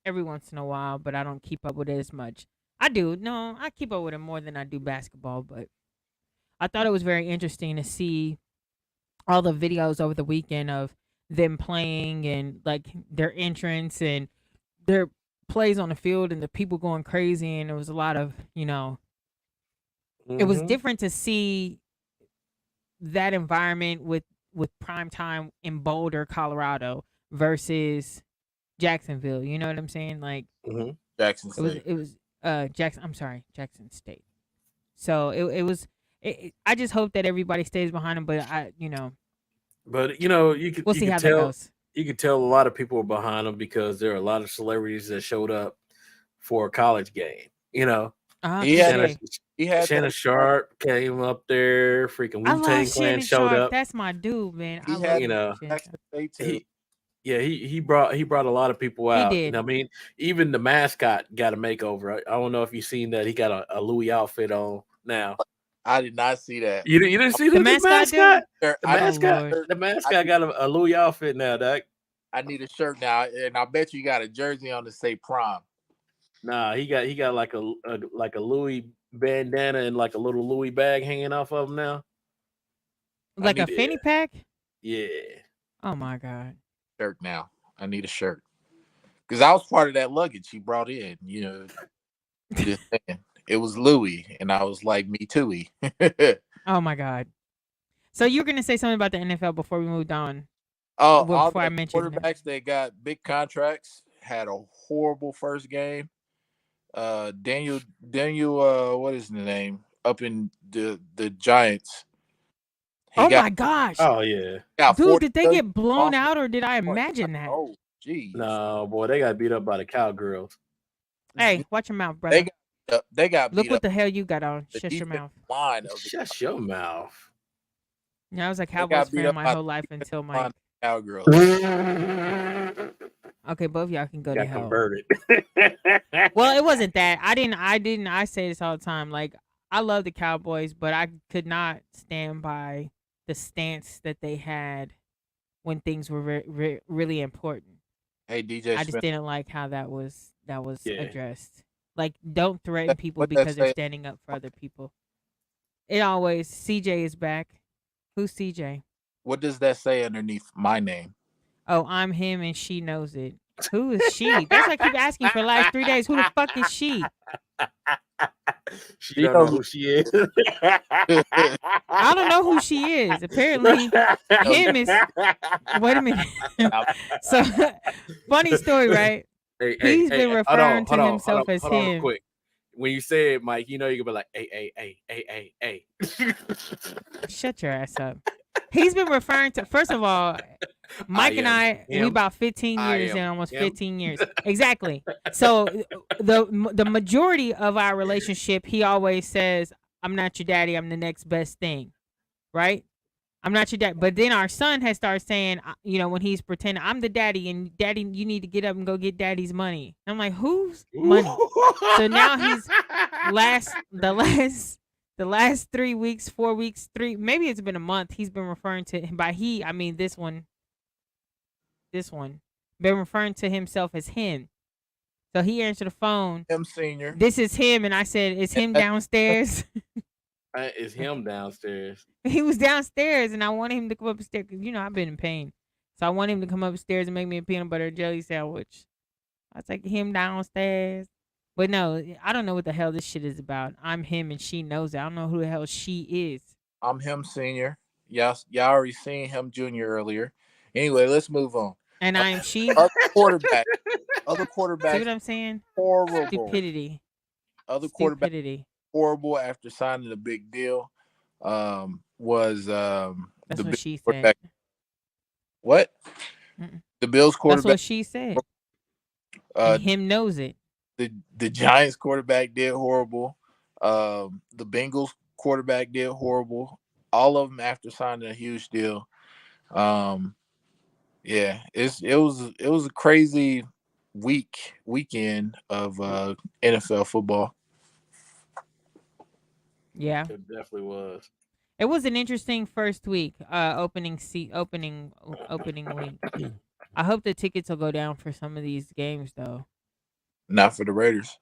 every once in a while, but I don't keep up with it as much. I do. No, I keep up with it more than I do basketball, but I thought it was very interesting to see all the videos over the weekend of them playing and like their entrance and their plays on the field and the people going crazy, and it was a lot of it was Hmm. different to see that environment with prime time in Boulder, Colorado versus Jacksonville. You know what I'm saying? Like Hmm. Jackson it was State. it was Jackson. I'm sorry, Jackson State. So it was. I just hope that everybody stays behind him, but But we'll see how that goes. you could tell a lot of people are behind them because there are a lot of celebrities that showed up for a college game. Uh-huh, He had Shannon that. touche. He had Shannon that. Sharp came up there. Freaking I Wu love Tang Clan Shannon showed Sharp. up. That's my dude, man. I He love had You me some know, Shannon Jackson Sharp. State too. he brought a lot of people He out. did. I mean, even the mascot got a makeover. I don't know if you've seen that. He got a Louis outfit on now. I did not see that. You didn't see The the mascot mascot? do? The I, Oh mascot, Lord. the mascot got a Louis outfit now, Doc. I need a shirt now, and I bet you got a jersey on to say prom. Nah, he got like a Louis bandana and like a little Louis bag hanging off of him now. I Like a need it. fanny pack? Yeah. Oh my God. Shirt now. I need a shirt because I was part of that luggage he brought in. Just saying. It was Louis, and I was like, me too. Oh my God. So you were gonna say something about the NFL before we moved on. Oh, Well, all before I the mentioned that. quarterbacks that got big contracts had a horrible first game. Daniel, what is the name? Up in the Giants, he Oh got my gosh. Oh yeah. Dude, 40 did they million get blown off the out or did I point. imagine that? Oh, jeez. No, boy, they got beat up by the cowgirls. Hey, watch your mouth, They brother. got Look beat what up. the hell you got on. The Shut your defensive mouth. line of the Shut your mouth. Yeah, I was a they Cowboys got beat fan up my by whole life the until defensive line Mike. of the Cowgirls. Okay, both of y'all can go to Got hell. converted. Well, it wasn't that. I say this all the time. Like, I love the Cowboys, but I could not stand by the stance that they had when things were really important. Hey, DJ I just Smith, didn't like how that was Yeah. addressed. Like, don't threaten people what that because they're say? standing up for other people. It always CJ is back. Who's CJ? What does that say underneath my name? Oh, I'm him and she knows it. Who is she? That's what I keep asking for the last 3 days. Who the fuck is she? She Do you don't know know who she is. I don't know who she is. Apparently, him is. Wait a minute. So, funny story, right? He's been hold referring on, to himself as hold on, real him. quick. When you say it, Mike, you know you can be like, hey. Shut your ass up. He's been referring to. First of all, Mike and I, we him. about 15 I years am in, almost him. 15 years. Exactly. So the majority of our relationship, he always says, "I'm not your daddy. I'm the next best thing." Right? I'm not your dad. But then our son has started saying, when he's pretending, I'm the daddy, and daddy, you need to get up and go get daddy's money. I'm like, whose money? So now he's the last 3 weeks, 4 weeks, maybe it's been a month. He's been referring to him by he. I mean this one, been referring to himself as him. So he answered the phone. Him senior. This is him, and I said, "Is him downstairs?" It's him downstairs. He was downstairs, and I wanted him to come upstairs because I've been in pain, so I want him to come upstairs and make me a peanut butter and jelly sandwich. I take him downstairs. But no, I don't know what the hell this shit is about. I'm him and she knows it. I don't know who the hell she is. I'm him senior. Y'all already seen him junior earlier. Anyway, let's move on. And I am she. Other quarterback. See what I'm saying? Horrible. Stupidity. Other quarterback horrible after signing a big deal. Was That's the what she said. What? Mm-mm. The Bills quarterback. That's what she said. And him knows it. The Giants quarterback did horrible. The Bengals quarterback did horrible. All of them after signing a huge deal. Yeah, it was a crazy weekend of NFL football. Yeah, it definitely was. It was an interesting first week, opening week. I hope the tickets will go down for some of these games, though. Not for the Raiders.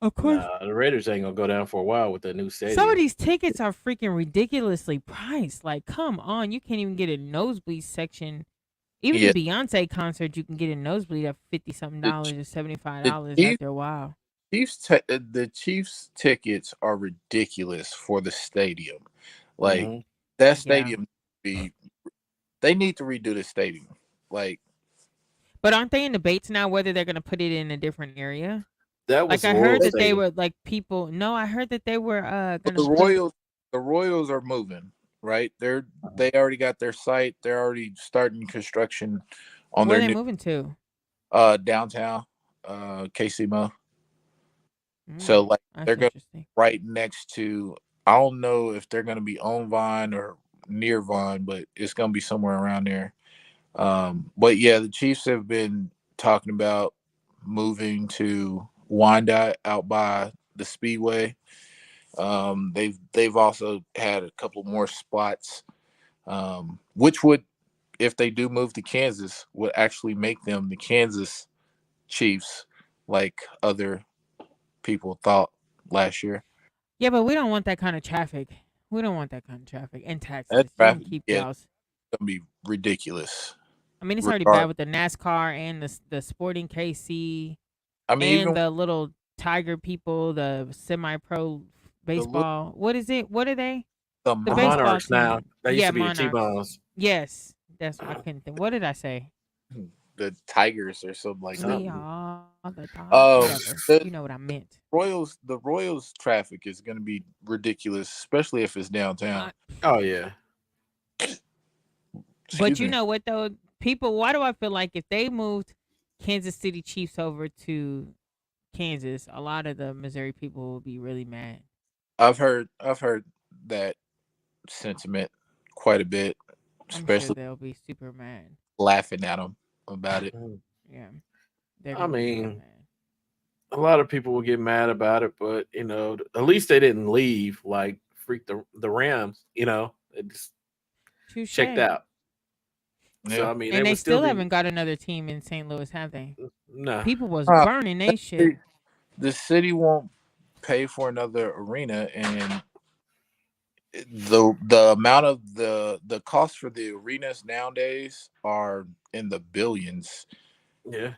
Of course. Nah, the Raiders ain't gonna go down for a while with that new stadium. Some of these tickets are freaking ridiculously priced. Like, come on, you can't even get a nosebleed section. Even the Beyonce concert, you can get a nosebleed at $50-something or $75 after a while. The Chiefs tickets are ridiculous for the stadium. Like that stadium, they need to redo the stadium. Like, but aren't they in debates now whether they're gonna put it in a different area? That was like I heard that they were like people. No, I heard that they were gonna. The Royals are moving. Right, they already got their site. They're already starting construction on Where their are they moving to? Downtown, KCMO. So like they're going right next to. I don't know if they're going to be on Vine or near Vine, but it's going to be somewhere around there. But yeah, the Chiefs have been talking about moving to Wyandotte out by the Speedway, They've also had a couple more spots, which would, if they do move to Kansas, would actually make them the Kansas Chiefs, like other people thought last year. Yeah, but we don't want that kind of traffic. We don't want that kind of traffic in That Texas. You can traffic keep is y'all's. gonna be ridiculous. I mean, it's already bad Regard, with the NASCAR and the Sporting KC I mean, and even the little Tiger people, the semi-pro the look, baseball. What is it? What are they? the The The baseball Monarchs now. team. They used Yeah, to be the Monarchs. T-Bones. Yes, that's I couldn't think. What did I say? the Tigers or something like that. We Something. are the top. Um, Whatever. the You know what I meant. Royals traffic is gonna be ridiculous, especially if it's downtown. I, Oh yeah. but Excuse you me. know what though? People. Why do I feel like if they moved Kansas City Chiefs over to Kansas, a lot of the Missouri people will be really mad. I've heard that sentiment quite a bit, I'm sure especially they'll be super mad. laughing at them about it. Mhm. Yeah, they're I gonna be real mean, mad. a lot of people will get mad about it, but at least they didn't leave like freak the Rams. They just checked Touche. out. So Yeah. I mean, they And they would still still be haven't got another team in St. Louis, have they? no. People was Uh, burning they shit. the city won't pay for another arena, and the amount of the cost for the arenas nowadays are in the billions. Yeah,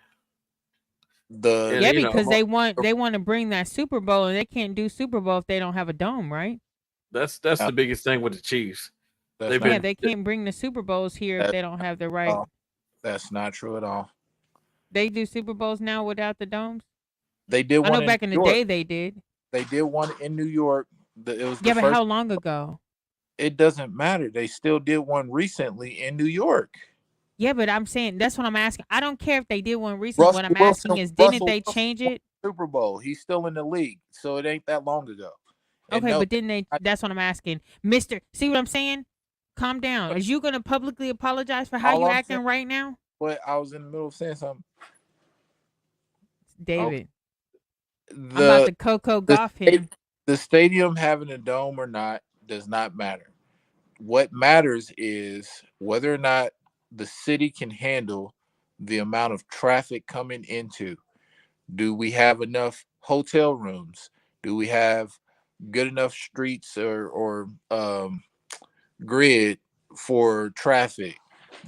The and Yeah, because the- they want to bring that Super Bowl, and they can't do Super Bowl if they don't have a dome, right? that's now, the biggest thing with the Chiefs. that's They've not Yeah, been they can't bring the Super Bowls here if that's they don't have the right. all. That's not true at all. They do Super Bowls now without the domes. They did I know one in back in the New York. day they did. They did one in New York. It was the Yeah, but first. how long ago? It doesn't matter. They still did one recently in New York. Yeah, but I'm saying that's what I'm asking. I don't care if they did one recently. What Russell I'm asking Wilson. is, didn't Russell they Wilson change won it? the Super Bowl. He's still in the league, so it ain't that long ago. And Okay, no, but didn't they? I, That's what I'm asking, Mister. See what I'm saying? Calm down. Is you gonna publicly apologize for how all you I'm saying, acting right now, but I was in the middle of saying something. okay. David? I'm about The to Coco the Golf him. the stadium having a dome or not does not matter. What matters is whether or not the city can handle the amount of traffic coming into. Do we have enough hotel rooms? Do we have good enough streets or grid for traffic?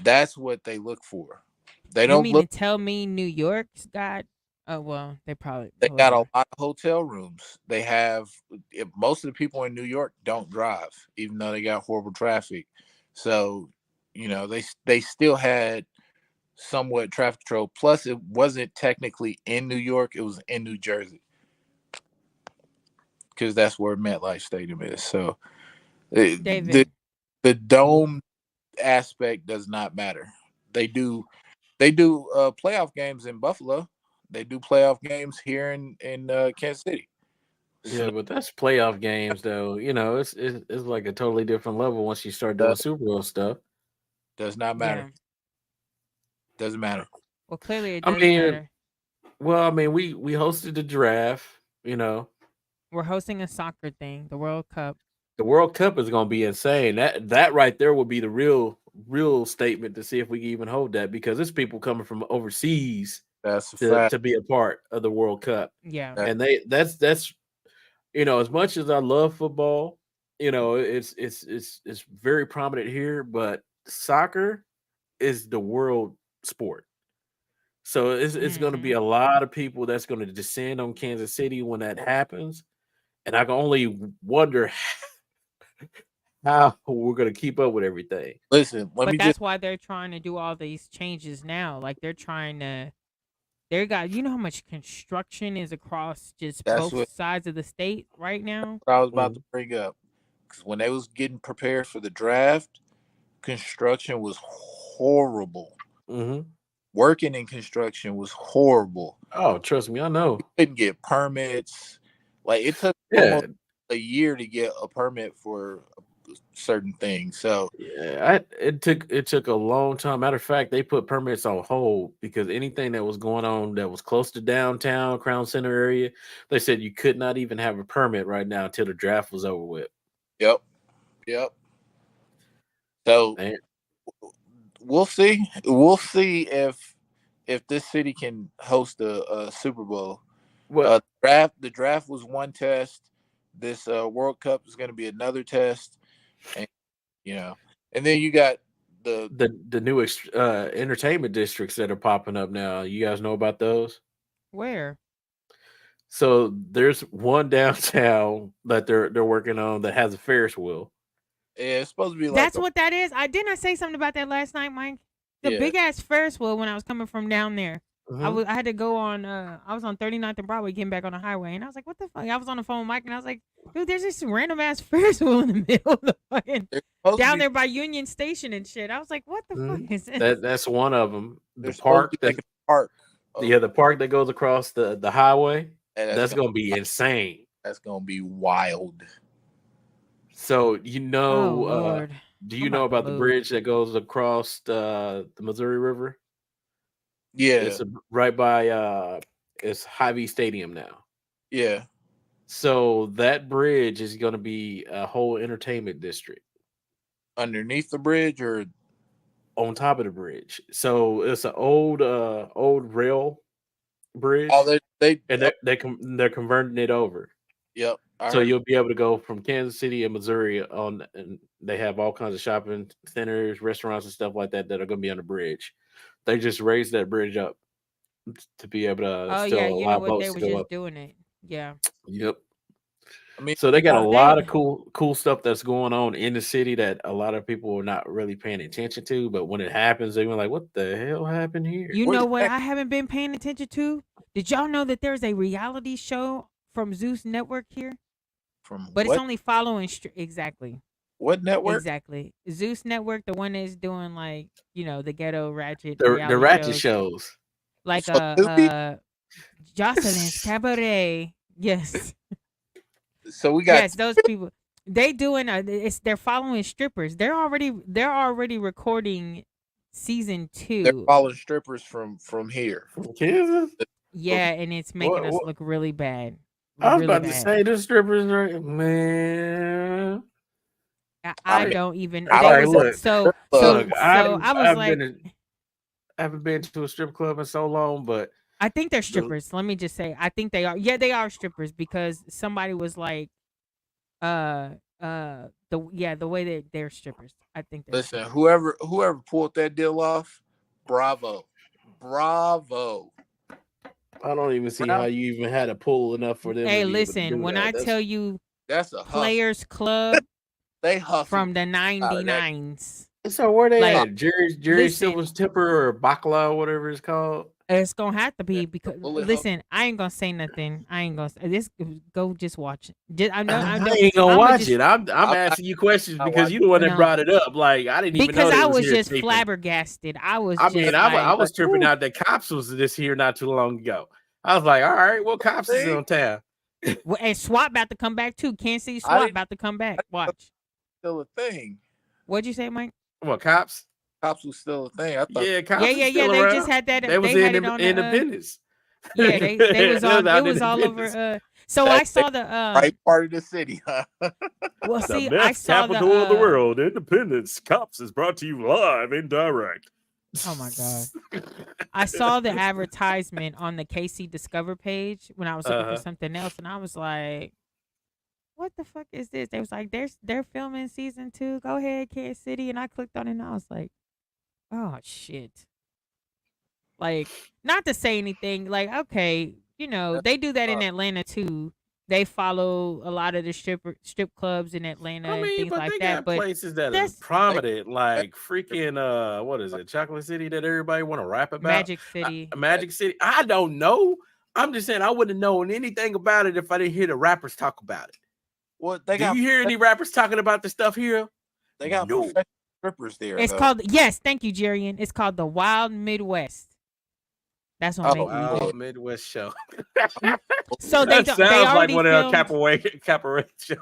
That's what they look for. They You don't mean to look. tell me New York's got? Oh well, they probably They got a lot whatever. of hotel rooms. They have most of the people in New York don't drive, even though they got horrible traffic. So, they still had somewhat traffic control. Plus, it wasn't technically in New York; it was in New Jersey because that's where MetLife Stadium is. So, the David, the dome aspect does not matter. They do playoff games in Buffalo. They do playoff games here in Kansas City. So Yeah, but that's playoff games, though. It's like a totally different level once you start doing that Super Bowl stuff. does not matter. yeah. Doesn't matter. Well, clearly it I does mean, matter. well, I mean, we hosted the draft. We're hosting a soccer thing, the World Cup. The World Cup is going to be insane. That right there will be the real statement to see if we can even hold that because there's people coming from overseas That's a to fact. to be a part of the World Cup, Yeah. That, and that's as much as I love football, it's very prominent here, but soccer is the world sport. So it's going to be Hmm. a lot of people that's going to descend on Kansas City when that happens, and I can only wonder how we're going to keep up with everything. listen, let But me just. that's why they're trying to do all these changes now. Like they're trying to. They got you know how much construction is across just That's both what, sides of the state right now. I was about to Mhm, bring up. Because when they was getting prepared for the draft, construction was horrible. mhm. Working in construction was horrible. Oh, trust me, I know. Couldn't get permits. Like it took almost Yeah, a year to get a permit for certain things. So Yeah, it took a long time. Matter of fact, they put permits on hold because anything that was going on that was close to downtown Crown Center area, they said you could not even have a permit right now until the draft was over with. yep, yep. So Man, we'll see. We'll see if this city can host a Super Bowl. what The draft was one test. This World Cup is going to be another test, and you know, and then you got the the new entertainment districts that are popping up now. You guys know about those? Where? So there's one downtown that they're working on that has a Ferris wheel. it's supposed to be like That's what that is. I didn't I say something about that last night, Mike. The yeah. big ass Ferris wheel when I was coming from down there. Mhm. I had to go on. I was on 39th and Broadway, getting back on the highway, and I was like, "What the fuck?" I was on the phone with Mike, and I was like, "Dude, there's this random ass Ferris wheel in the middle of the fucking They're supposed to down be there by Union Station and shit." I was like, "What the fuck Mhm. is this?" That's one of them. they're The supposed to park be that making a park. yeah, the park that goes across the highway. And That's gonna be insane. that's gonna be wild. So Oh Lord, do I'm you know about to about the move. bridge that goes across the Missouri River? Yeah, It's right by it's Hy-Vee Stadium now. yeah. So that bridge is going to be a whole entertainment district Underneath the bridge, or on top of the bridge. So it's an old rail oh, bridge, they and they're converting it over. yep. I So heard you'll be able to go from Kansas City and Missouri on, and they have all kinds of shopping centers, restaurants, and stuff like that that are going to be on the bridge. They just raised that bridge up to be able to Oh still yeah, you know allow what? They boats to was go just up. doing it. Yeah. Yep. I mean, So they got a I, lot They of cool stuff that's going on in the city that a lot of people are not really paying attention to. But when it happens, they're like, "What the hell happened here?" You where's know what that I haven't been paying attention to? Did y'all know that there's a reality show from Zeus Network here? from? But it's only following exactly. What network? Exactly. Zeus Network, the one that's doing like, the ghetto ratchet The reality ratchet shows. shows. Like So Snoopy. Jocelyn's Cabaret. Yes. So we got Yes, those people. They doing they're following strippers. They're already recording season they're 2. following strippers from here. From Kansas. From Yeah, and it's making us What? look really bad. I was Really about to bad. say the strippers, right? Man. I I mean, don't even All they right, was look, so look, so look. so I was I've like I haven't been to a strip club in so long, but I think they're the strippers. Let me just say I think they are. Yeah, they are strippers because somebody was like uh the way they're strippers. I think they're listen, strippers. whoever pulled that deal off, bravo, bravo. I don't even see how Brown, you even had a pull enough for them to Hey, be able to listen, do when that. I That's tell you that's a hustle. Players Club They hustled from the out of that. 99s, so where they like at? Jerry listen, Silver's Tipper or Bacala or whatever it's called. it's gonna have to Yeah, be the because bullet hustle. listen, I ain't gonna say nothing. I ain't gonna say this. Go just watch it. I know I I don't. ain't gonna I'm gonna watch just it. I'm I'm asking you questions not because watching. you the one that no brought it up. Like I didn't even know because they I was was here just taping. flabbergasted. I was I mean, just I like, was tripping ooh. out that cops was this here not too long ago. I was like, all right, well, cops is See, on town. And SWAT about to come back too. Kansas City I SWAT didn't. about to come I back. didn't know it Watch. was still a thing. What'd you say, Mike? What cops? Cops was still a thing. I thought Yeah, Yeah, cops is yeah, yeah. still They just around. had that. They was They had in it on the. Independence. Yeah, they was They was on. It out in was all over. Independence. So that I was the saw the. right part of the city, huh? Well, The see, I meth saw the. capital of the world, Independence. Cops is brought to you live and direct. Oh my god. I saw the advertisement on the KC Discover page when I was looking for Uh-huh. something else, and I was like, "What the fuck is this?" They was like, "They're filming season 2. Go ahead, Kansas City." And I clicked on it, and I was like, "Oh shit!" Like, not to say anything, like, okay, That's they do that in tough. Atlanta too. They follow a lot of the strip clubs in Atlanta I and mean, things but like they that. got But places that are that's They prominent, that, like freaking what is it, Chocolate City that everybody want to rap about? Magic City. that Magic City. I don't know. I'm just saying I wouldn't have known anything about it if I didn't hear the rappers talk about it. well, Do you hear any rappers talking about the stuff here? they got No. professional strippers there It's though. called yes, thank you, Jerian. It's called the Wild Midwest. That's what Oh, make me Wild well, think. Midwest show. So yeah. they That don't. They sounds like already one of the filmed. capoeira show.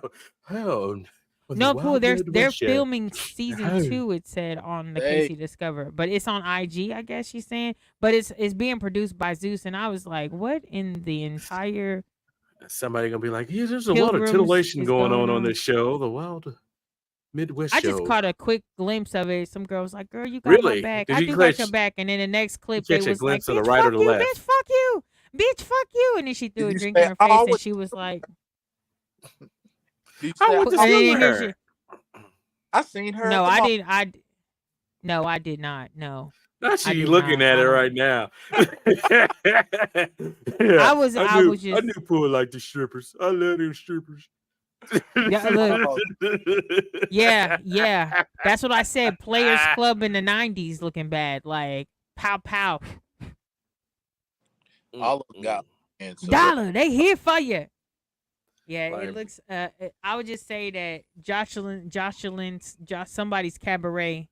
Hell, No, cool. They're Midwest show. filming season 2. It said on the Casey Discover, but it's on IG. I guess she's saying, but it's being produced by Zeus, and I was like, what in the entire Somebody gonna be like, yeah, there's a lot of Pilgrims titillation is going going on on? this show, the Wild Midwest I show. just caught a quick glimpse of it. Some girl was like, "Girl, you got my Really? back. Did I you do got catch- your back." And then the next clip, catch they a was like, glimpse of the "Bitch, right or fuck the you, left? bitch, fuck you, bitch, fuck you." And then she threw Did a you drink say, in her "Oh, I face, and went she was like, Did you I say, went to "Oh, and see then here's her. your, I seen her"? no, at the I mall. didn't. No, I did not. No, Not I she did looking not. at I it don't- right now. I was I knew just, Pooh like the strippers. I love them strippers. yeah, look, Oh, yeah. That's what I said. Players Club in the '90s looking bad, like pow pow, all of them got and so dollar. They here for you. Yeah, Like- it looks. I would just say that somebody's cabaret.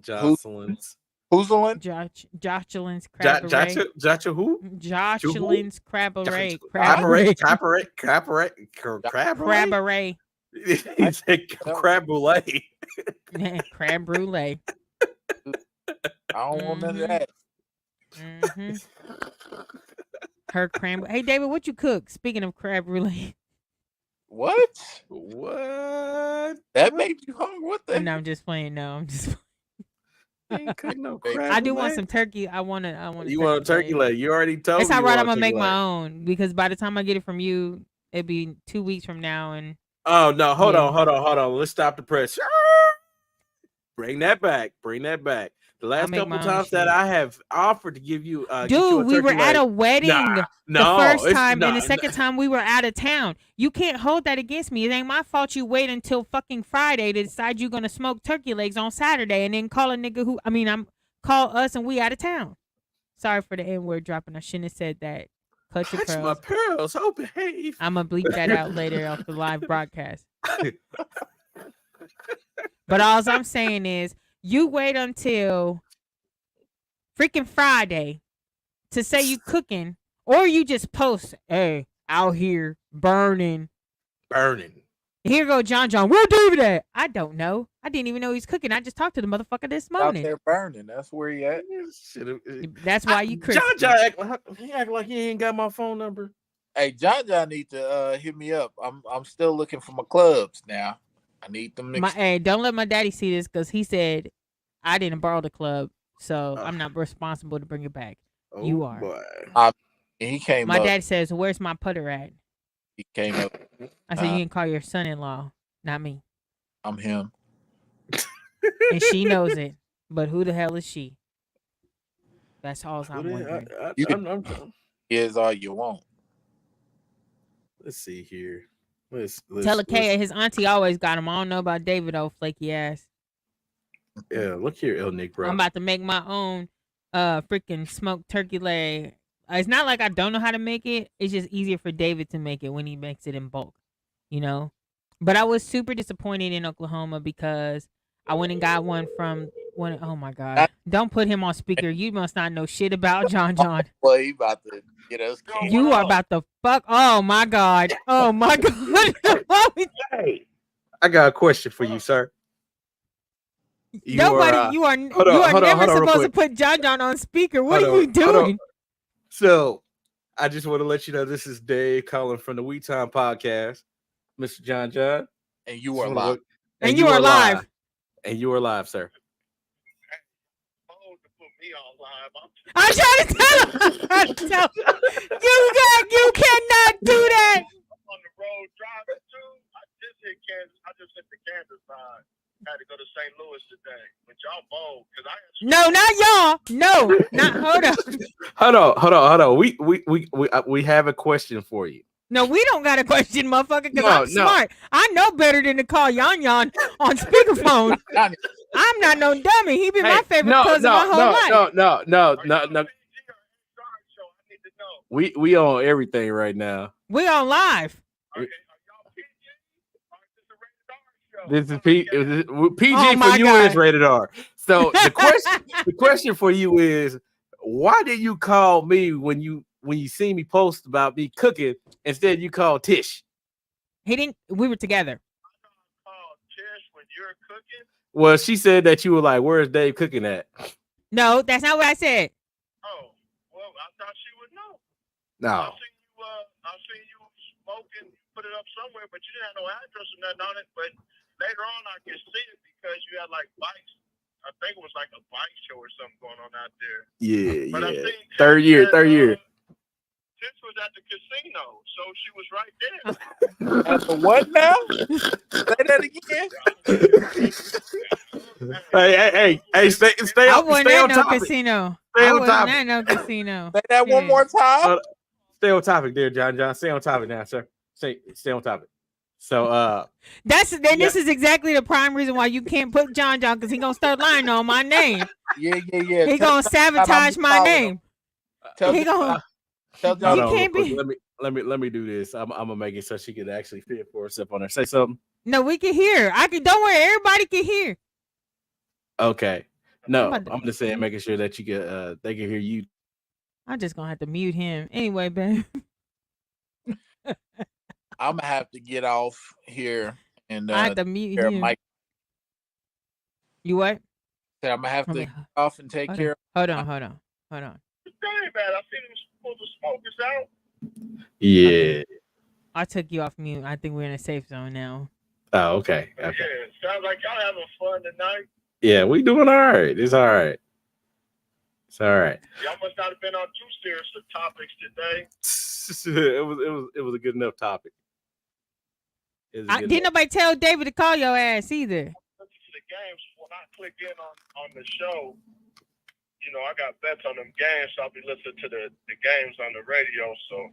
Jocelyn's. Who's Jocelyn's cabaret. Jacha who? Jocelyn's cabaret. Cabaret. Cabaret. Cabaret. He said crab brulee. Crab brulee. I don't want none of that. Mm-hmm. Her crab. Hey, David, what you cook? Speaking of crab brulee. What? What? That made you hungry? What the? No, I'm just playing. No, I'm just. Ain't cooking no I crab I do want brulee? some turkey. I want to. You want a turkey leg? You already told It's me. all you right. want I'm a gonna make turkey my leg. own because by the time I get it from you, it'll be 2 weeks from now. And Oh no! Hold Yeah. on! Let's stop the press. Bring that back. The last make couple my own times that shit. I have offered to give you, get you dude, a we were turkey at leg. a wedding. No, The first it's time and not. the second time we were out of town. You can't hold that against me. It ain't my fault you wait until fucking Friday to decide you're gonna smoke turkey legs on Saturday and then call a nigga who call us and we out of town. Sorry for the N-word dropping. I shouldn't have said that. Cut your Touch my pearls. pearls. Oh, behave. I'm gonna bleep that out later off the live broadcast. But all I'm saying is you wait until freaking Friday to say you cooking, or you just post, "Hey, out here burning. Here go John. Where David at? I don't know. I didn't even know he's cooking. I just talked to the motherfucker this Out morning. there burning. That's where he at. That's why you crispy. John act like he ain't got my phone number. Hey, John need to hit me up. I'm still looking for my clubs now. I need them. Hey, don't let my daddy see this because he said I didn't borrow the club, so I'm not responsible to bring it back. You are. Boy. And he came My up. dad says, "Where's my putter at?" He came up. I said, "You can call your son-in-law, not me." I'm him. And she knows it, but who the hell is she? That's all I'm wondering. Is all you want. Let's see here. Let's Tell Kaya his auntie always got him. I don't know about David, old flaky ass. Yeah, look here, El Nick, bro. I'm about to make my own freaking smoked turkey leg. It's not like I don't know how to make it. It's just easier for David to make it when he makes it in bulk, you know? But I was super disappointed in Oklahoma because I went and got one from one. Oh my God. Don't put him on speaker. You must not know shit about John. Well, he about to get us. You are about to fuck. Oh my God. Oh my God. Hey, I got a question for you, sir. You are never supposed to put John on speaker. What are you doing? So, I just want to let you know this is Dave calling from the We Time podcast, Mr. John. And you are live. And you are live. And you are live, sir. I'm trying to tell him. You cannot do that. On the road driving too. I just hit the Kansas side. Had to go to St. Louis today. But y'all bold because No, not y'all. No, not hold on. We have a question for you. No, we don't got a question, motherfucker, because I'm smart. I know better than to call Yon on speakerphone. I'm not no dummy. He been my favorite cousin my whole life. No. We on everything right now. We on live. This is PG Oh for you God. is rated R. So the question for you is, why did you call me when you see me post about me cooking instead you call Tish? He didn't. We were together. you're cooking? Well, she said that you were like, "Where's Dave cooking at?" No, that's not what I said. Oh, well, I thought she would know. No. I seen you smoking, put it up somewhere, but you didn't have no address or nothing on it. But later on, I could see it because you had like bikes. I think it was like a bike show or something going on out there. Yeah, But I yeah. seen Third year. Tiff was at the casino, so she was right there. At the what now? Say that again. Hey, stay I on wasn't at no topic. casino. Stay I on wasn't topic. at no casino. Say that one Yeah. more time. Stay on topic there, John. Stay on topic now, sir. Stay on topic. So This is exactly the prime reason why you can't put John because he gonna start lying on my name. Yeah. He gonna sabotage my name. He gonna. Tell hold You on, real can't quick. be. Let me do this. I'm gonna make it so she can actually fit for herself on there. Say something. No, we can hear. I can. Don't worry. Everybody can hear. Okay. No, I'm about to- I'm just saying, making sure that you can they can hear you. I'm just gonna have to mute him anyway, babe. I'm gonna have to get off here and I have to mute care of him. Mike. You what? I'm gonna have to Okay. get off and take care. Hold on. That ain't bad. I seen him pull the smokers out. Yeah. Okay. I took you off mute. I think we're in a safe zone now. Oh, okay. Yeah, sounds like y'all having fun tonight. Yeah, we doing all right. It's all right. It's all right. Y'all must not have been on too serious of topics today. It was a good enough topic. Didn't nobody tell David to call your ass either. Listen to the games. When I click in on the show, you know, I got bets on them games, so I'll be listening to the games on the radio, so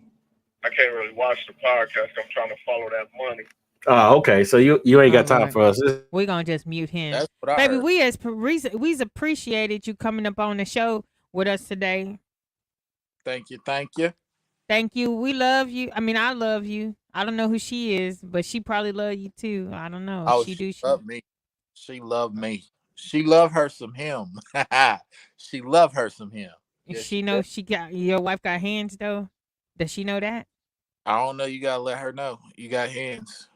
I can't really watch the podcast. I'm trying to follow that money. Oh, okay. So you ain't got time for us. We're gonna just mute him. That's what I Baby, heard. we appreciated you coming up on the show with us today. Thank you. Thank you. We love you. I mean, I love you. I don't know who she is, but she probably love you too. I don't know. Oh, she loved me. She loved me. She loved her some him. She loved her some him. Yes, she knows she got your wife got hands though. Does she know that? I don't know. You gotta let her know. You got hands.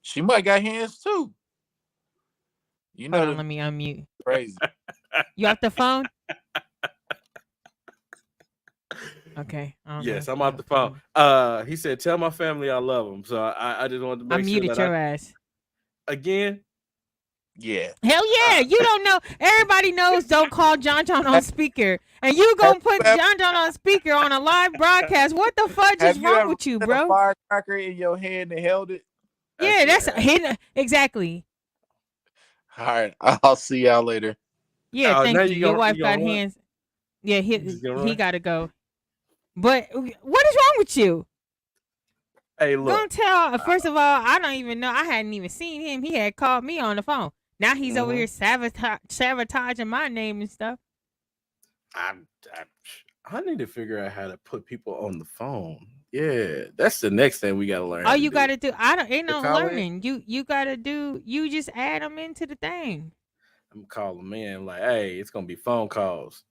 She might got hands too. You know. Hold on, let me unmute. Crazy. You off the phone? Okay. Yes, I'm off the phone. He said, "Tell my family I love them." So I just wanted to make I muted your ass again. Yeah. Hell yeah! You don't know. Everybody knows. Don't call John on speaker, and you gonna put John on speaker on a live broadcast. What the fudge is wrong with you, bro? A firecracker in your hand and held it. Yeah, that's hidden. Exactly. All right, I'll see y'all later. Yeah, thank you. Your wife got hands. Yeah, he got to go. But what is wrong with you? Hey, look. Don't tell. First of all, I don't even know. I hadn't even seen him. He had called me on the phone. Now he's over here sabotaging my name and stuff. I need to figure out how to put people on the phone. Yeah, that's the next thing we gotta learn. Oh, you gotta do. Ain't no learning. You gotta do. You just add them into the thing. I'm calling them in like, hey, it's gonna be phone calls.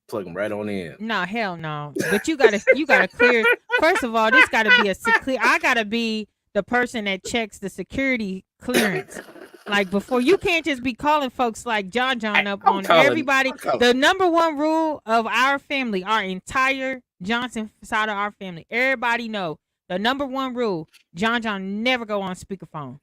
Plug them right on in. No, hell no. But you gotta clear. First of all, this gotta be clear. I gotta be the person that checks the security clearance. Like before, you can't just be calling folks like John up on everybody. The number one rule of our family, our entire Johnson side of our family, everybody know the number one rule: John never go on speakerphone.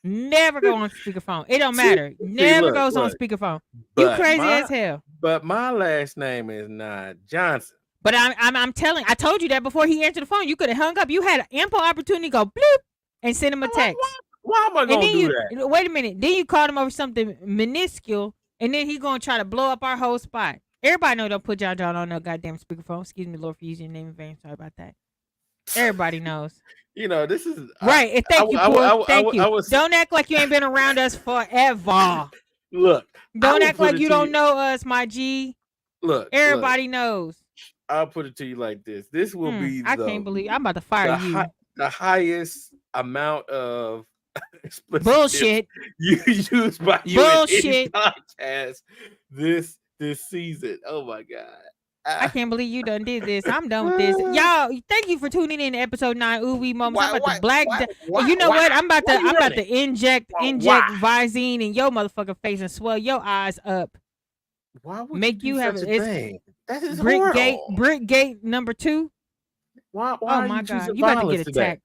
Never go on speakerphone. It don't matter. Never goes on speakerphone. You crazy as hell. But my last name is not Johnson. But I'm telling. I told you that before he answered the phone. You could have hung up. You had ample opportunity to go bloop and send him a text. Why am I gonna do that? Wait a minute. Then you called him over something minuscule, and then he gonna try to blow up our whole spot. Everybody know don't put John on no goddamn speakerphone. Excuse me, Lord, for using your name in vain. Sorry about that. Everybody knows. You know, this is right. Thank you, thank you. Don't act like you ain't been around us forever. Look. Don't act like you don't know us, my G. Look. Everybody knows. I'll put it to you like this. This will be I can't believe I'm about to fire you. The highest amount of bullshit you used by you bullshit in any podcast this season. Oh my god. I can't believe you done did this. I'm done with this. Y'all, thank you for tuning in to episode 9 Ooh-Wee Moments. I'm about to you know what? I'm about to inject Visine in your motherfucking face and swell your eyes up. Why would Make you do have such a it's thing? That is Brick Gate number 2. Why Oh are my you God. choosing You about to violence get today? attacked.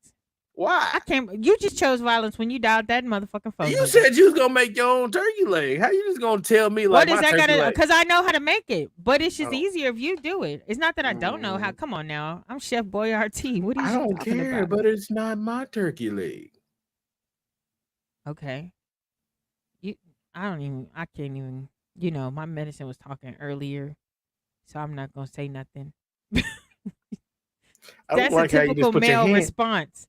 Why? I can't. You just chose violence when you dialed that motherfucking phone. You said you was gonna make your own turkey leg. How you just gonna tell me like what is my that turkey leg? Because I know how to make it, but it's just Oh. easier if you do it. It's not that I don't know how. Come on now, I'm Chef Boyardee. What are you I don't talking care, about? but it's not my turkey leg. Okay. I can't even. You know, my medicine was talking earlier, so I'm not gonna say nothing. That's a typical male response.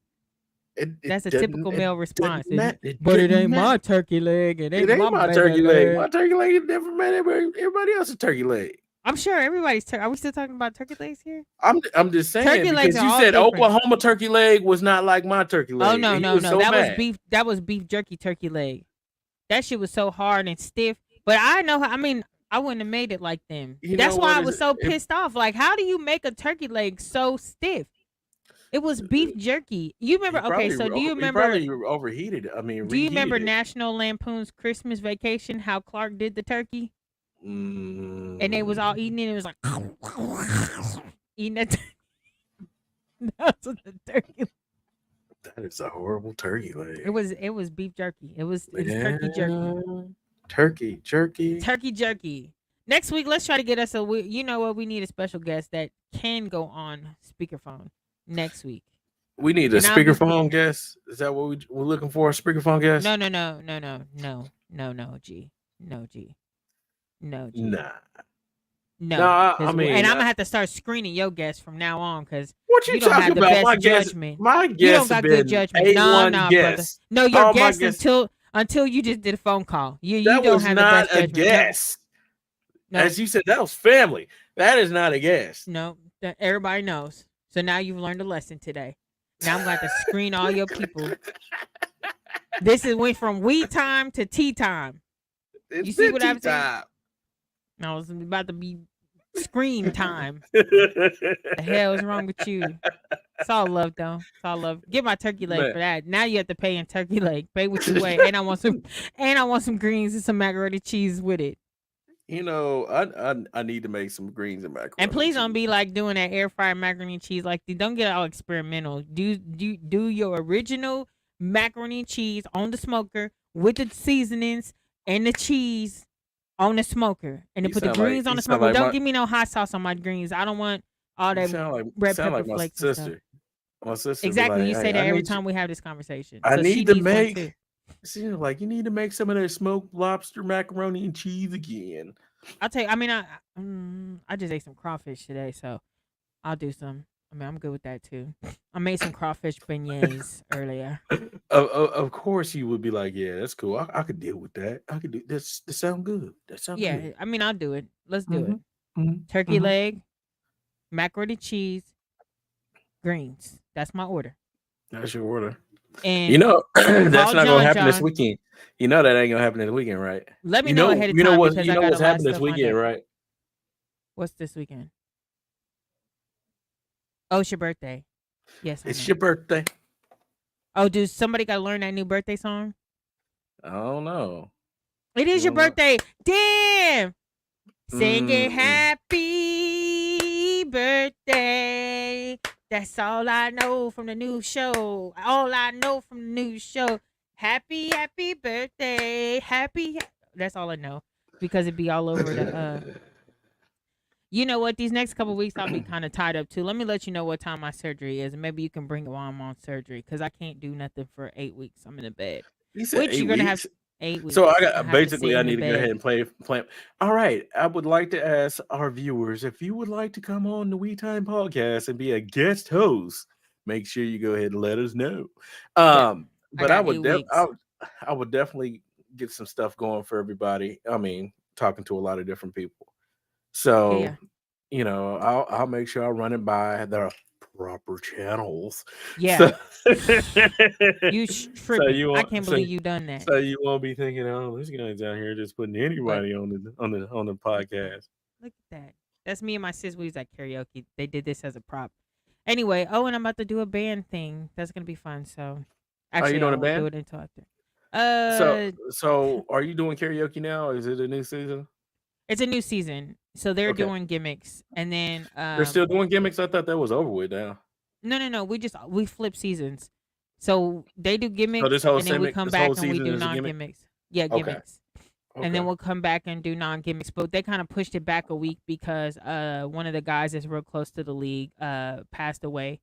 That's a typical male response. But it ain't my turkey leg. It ain't my turkey leg. My turkey leg is different from everybody else's turkey leg. I'm sure everybody's Are we still talking about turkey legs here? I'm just saying turkey legs because you said different. Oklahoma turkey leg was not like my turkey leg. Oh no. Was beef. That was beef jerky turkey leg. That shit was so hard and stiff. But I know how. I mean, I wouldn't have made it like them. That's why I was so pissed off. Like, how do you make a turkey leg so stiff? It was beef jerky. You remember? Okay, so do you remember? Probably overheated. I mean, do you remember National Lampoon's Christmas Vacation? How Clark did the turkey, and they was all eating it. It was like eating it. That was the turkey. That is a horrible turkey leg. It was beef jerky. It was turkey jerky. Turkey jerky. Next week, let's try to get us you know what? We need a special guest that can go on speakerphone next week. We need a speakerphone guest. Is that what we're looking for? A speakerphone guest? No, G. No, G. Nah. No, I mean, and I'm gonna have to start screening your guests from now on because what you don't have the about? best judgment. My guess you don't got good judgment. No, brother. No, your guest until you just did a phone call. You don't have the best judgment. That was not a guess. No. As you said, that was family. That is not a guess. No, everybody knows. So now you've learned a lesson today. Now I'm going to screen all your people. This went from we time to tea time. You see what I'm saying? I was about to be screen time. The hell is wrong with you? It's all love, though. It's all love. Get my turkey leg for that. Now you have to pay in turkey leg. Pay what you weigh, and I want some greens and some macaroni cheese with it. You know, I need to make some greens and macaroni. And please don't be like doing that air fryer macaroni and cheese. Like, don't get all experimental. Do your original macaroni and cheese on the smoker with the seasonings and the cheese on the smoker, and then put the greens on the smoker. Like don't give me no hot sauce on my greens. I don't want all that red pepper flakes. My sister. Exactly. You say that every time we have this conversation. I need to make. Seems like you need to make some of that smoked lobster macaroni and cheese again. I'll tell you. I mean, I just ate some crawfish today, so I'll do some. I mean, I'm good with that too. I made some crawfish beignets earlier. Of course, you would be like, "Yeah, that's cool. I could deal with that. I could do this. That sound good. That sound good." Yeah, I mean, I'll do it. Let's do it. Mm-hmm. Turkey leg, macaroni cheese, greens. That's my order. That's your order. And you know that's not gonna happen this weekend. You know that ain't gonna happen this weekend, right? Let me know ahead of time. You know what's happening this weekend, right? What's this weekend? Oh, it's your birthday. Yes, it's your birthday. Oh, dude, somebody got to learn that new birthday song? I don't know. It is your birthday. Damn. Singing happy birthday. That's all I know from the new show. All I know from the new show. Happy birthday. Happy. That's all I know because it'd be all over the You know what? These next couple of weeks, I'll be kind of tied up too. Let me let you know what time my surgery is, and maybe you can bring it while I'm on surgery because I can't do nothing for 8 weeks. I'm in the bed. You said Which 8 you're gonna have 8 weeks. So I need to go ahead and play. All right. I would like to ask our viewers if you would like to come on the We Time podcast and be a guest host. Make sure you go ahead and let us know. But I would definitely get some stuff going for everybody. I mean, talking to a lot of different people. So, you know, I'll make sure I run it by the proper channels. Yeah. You tripping. I can't believe you done that. So you won't be thinking, oh, this guy's down here just putting anybody on the podcast. Look at that. That's me and my sis. We was at karaoke. They did this as a prop. Anyway, and I'm about to do a band thing. That's gonna be fun. So, Are you actually, doing I a won't do band? it until after. So Uh, so are you doing karaoke now? Is it a new season? it's a new season, so they're Okay. doing gimmicks, and then They're still doing gimmicks? I thought that was over with now. no. We flip seasons. So they do So gimmicks, and then we come this whole back and we season do is a non gimmick? gimmicks. Yeah, Okay. gimmicks. And then Okay. we'll come back and do non gimmicks. But they kind of pushed it back a week because one of the guys that's real close to the league passed away.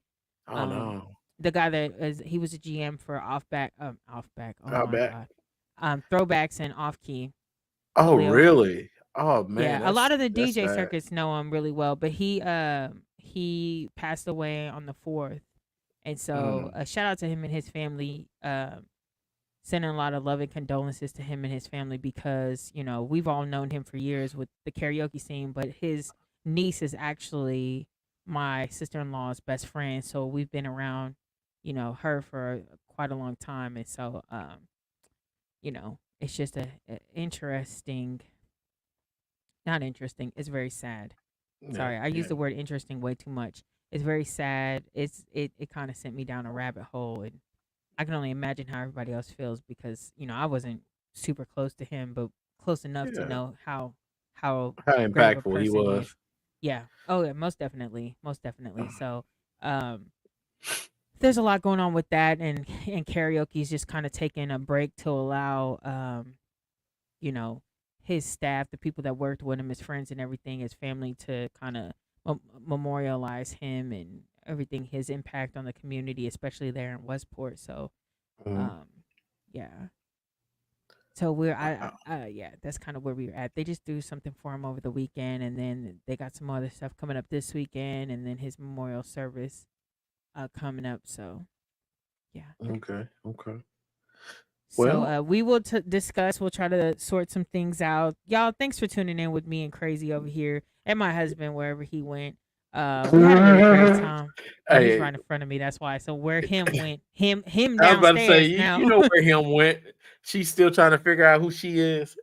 Oh Um no. the guy he was a GM for oh I my bet. god. Throwbacks and off key. Oh Khalil. really? Oh man, Yeah, a lot of the that's DJ sad. circuits know him really well, but he passed away on the 4th. And so Mm, shout out to him and his family. Sending a lot of love and condolences to him and his family because we've all known him for years with the karaoke scene, but his niece is actually my sister-in-law's best friend, so we've been around her for quite a long time. And so it's just a interesting, not interesting, it's very sad. yeah, Sorry, I use yeah. the word interesting way too much. It's very sad. It kind of sent me down a rabbit hole, and I can only imagine how everybody else feels because I wasn't super close to him, but close enough to Yeah. know how How great of a impactful he person he is. was. Yeah. Oh yeah, most definitely, most definitely. So, um, there's a lot going on with that, and karaoke's just kind of taking a break to allow you know his staff, the people that worked with him, his friends and everything, his family, to kind of memorialize him and everything, his impact on the community, especially there in Westport. So, Mhm. um, yeah. So we're Wow. yeah, that's kind of where we were at. They just do something for him over the weekend, and then they got some other stuff coming up this weekend, and then his memorial service coming up. So yeah. Okay. Okay. So Well, we will discuss. We'll try to sort some things out. Y'all, thanks for tuning in with me and Crazy over here, and my husband wherever he went. We had a really great time. Oh, he's hey, right in front of me. That's why. So where him went, him I was about to say, downstairs you now. know where him went. She's still trying to figure out who she is.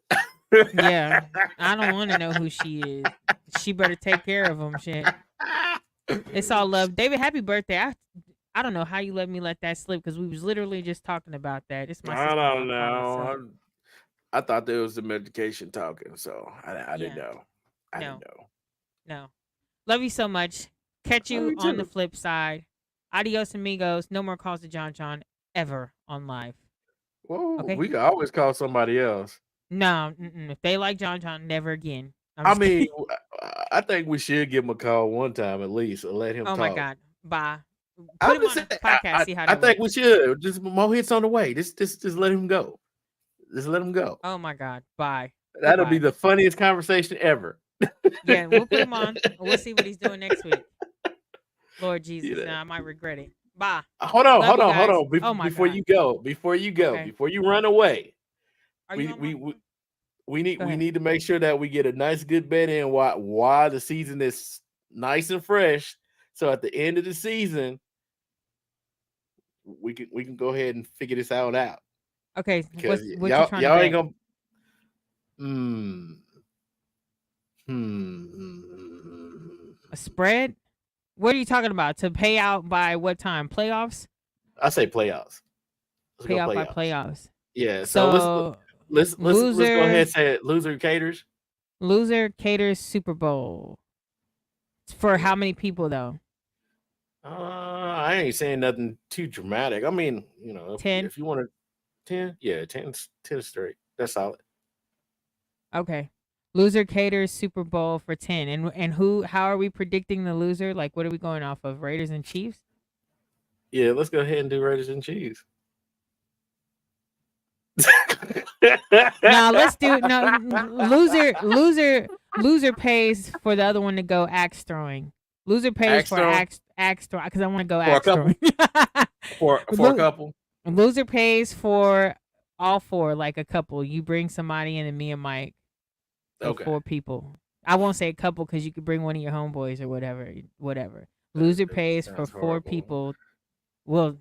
Yeah, I don't want to know who she is. She better take care of him. Shit, it's all love. David, happy birthday. I don't know how you let that slip because we was literally just talking about that. It's my I sister in don't law calling. So know. I thought there was the medication talking, so I didn't yeah, know. I didn't no, know. no. Love you so much. Catch Love you you on the too. flip side. Adios, amigos. No more calls to John John ever on live. Well, Okay? we can always call somebody else. No, if they like John John, never again. I'm I just mean, kidding. I think we should give him a call one time at least and let him Oh my talk. God. Bye. Put I'm him just on a saying, podcast. See how I that think we works. should. Just more hits on the way. Just let him go. Just let him go. Oh my God. Bye. That'll be Goodbye. the funniest conversation ever. Yeah, we'll put him on. We'll see what he's doing next week. Lord You Jesus. know. Now I might regret it. Bye. Hold on, Love hold you on, hold guys. on. Oh my Before God. you go, before you go, Okay. before you run away, Are you we on my we we, phone? Go we ahead. need to make sure that we get a nice good bet in while the season is nice and fresh. So at the end of the season, we can go ahead and figure this out Okay. because What you trying to y'all ain't bet? gonna. Hmm. Hmm. A spread? What are you talking about? To pay out by what time? Playoffs? I say playoffs. Let's Pay go out by playoffs. playoffs. Yeah. So So let's go ahead loser and say it. Loser caters. loser caters Super Bowl. For Yeah. how many people though? I ain't saying nothing too dramatic. I mean, Ten? if you want to 10, yeah, 10 straight. That's solid. Okay. Loser caters Super Bowl for 10. And how are we predicting the loser? Like what are we going off of? Raiders and Chiefs? Yeah, let's go ahead and do Raiders and cheese. Now let's do no loser pays for the other one to go axe throwing. Loser pays Axe for throwing axe throwing because I want to go for a axe couple. throwing. For a couple. Loser pays for all four, like a couple. You bring somebody in, and me and Mike, so Okay. 4 people. I won't say a couple because you could bring one of your homeboys or whatever. Whatever. Loser That pays for sounds four horrible. people. Well,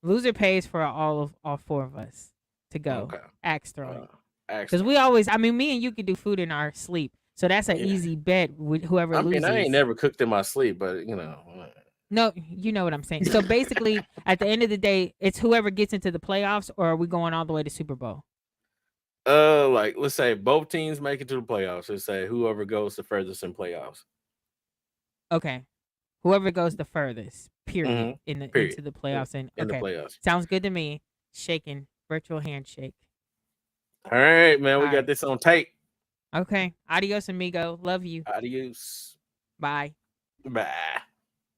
loser pays for all four of us to go Okay. axe throwing. Axe Because we throwing. always, I mean, me and you could do food in our sleep. So that's an Yeah. easy bet with whoever I mean, loses. I ain't never cooked in my sleep, but you know. No, you know what I'm saying. So basically, at the end of the day, it's whoever gets into the playoffs, or are we going all the way to Super Bowl? Like let's say both teams make it to the playoffs. Let's say whoever goes the furthest in playoffs. Okay. Whoever goes the furthest, period, Period. into the playoffs. And In the okay, playoffs. sounds good to me. Shaking, virtual handshake. All right, man. We All got right. this on tape. Okay. Adios, amigo. Love you. Adios. Bye. Bye.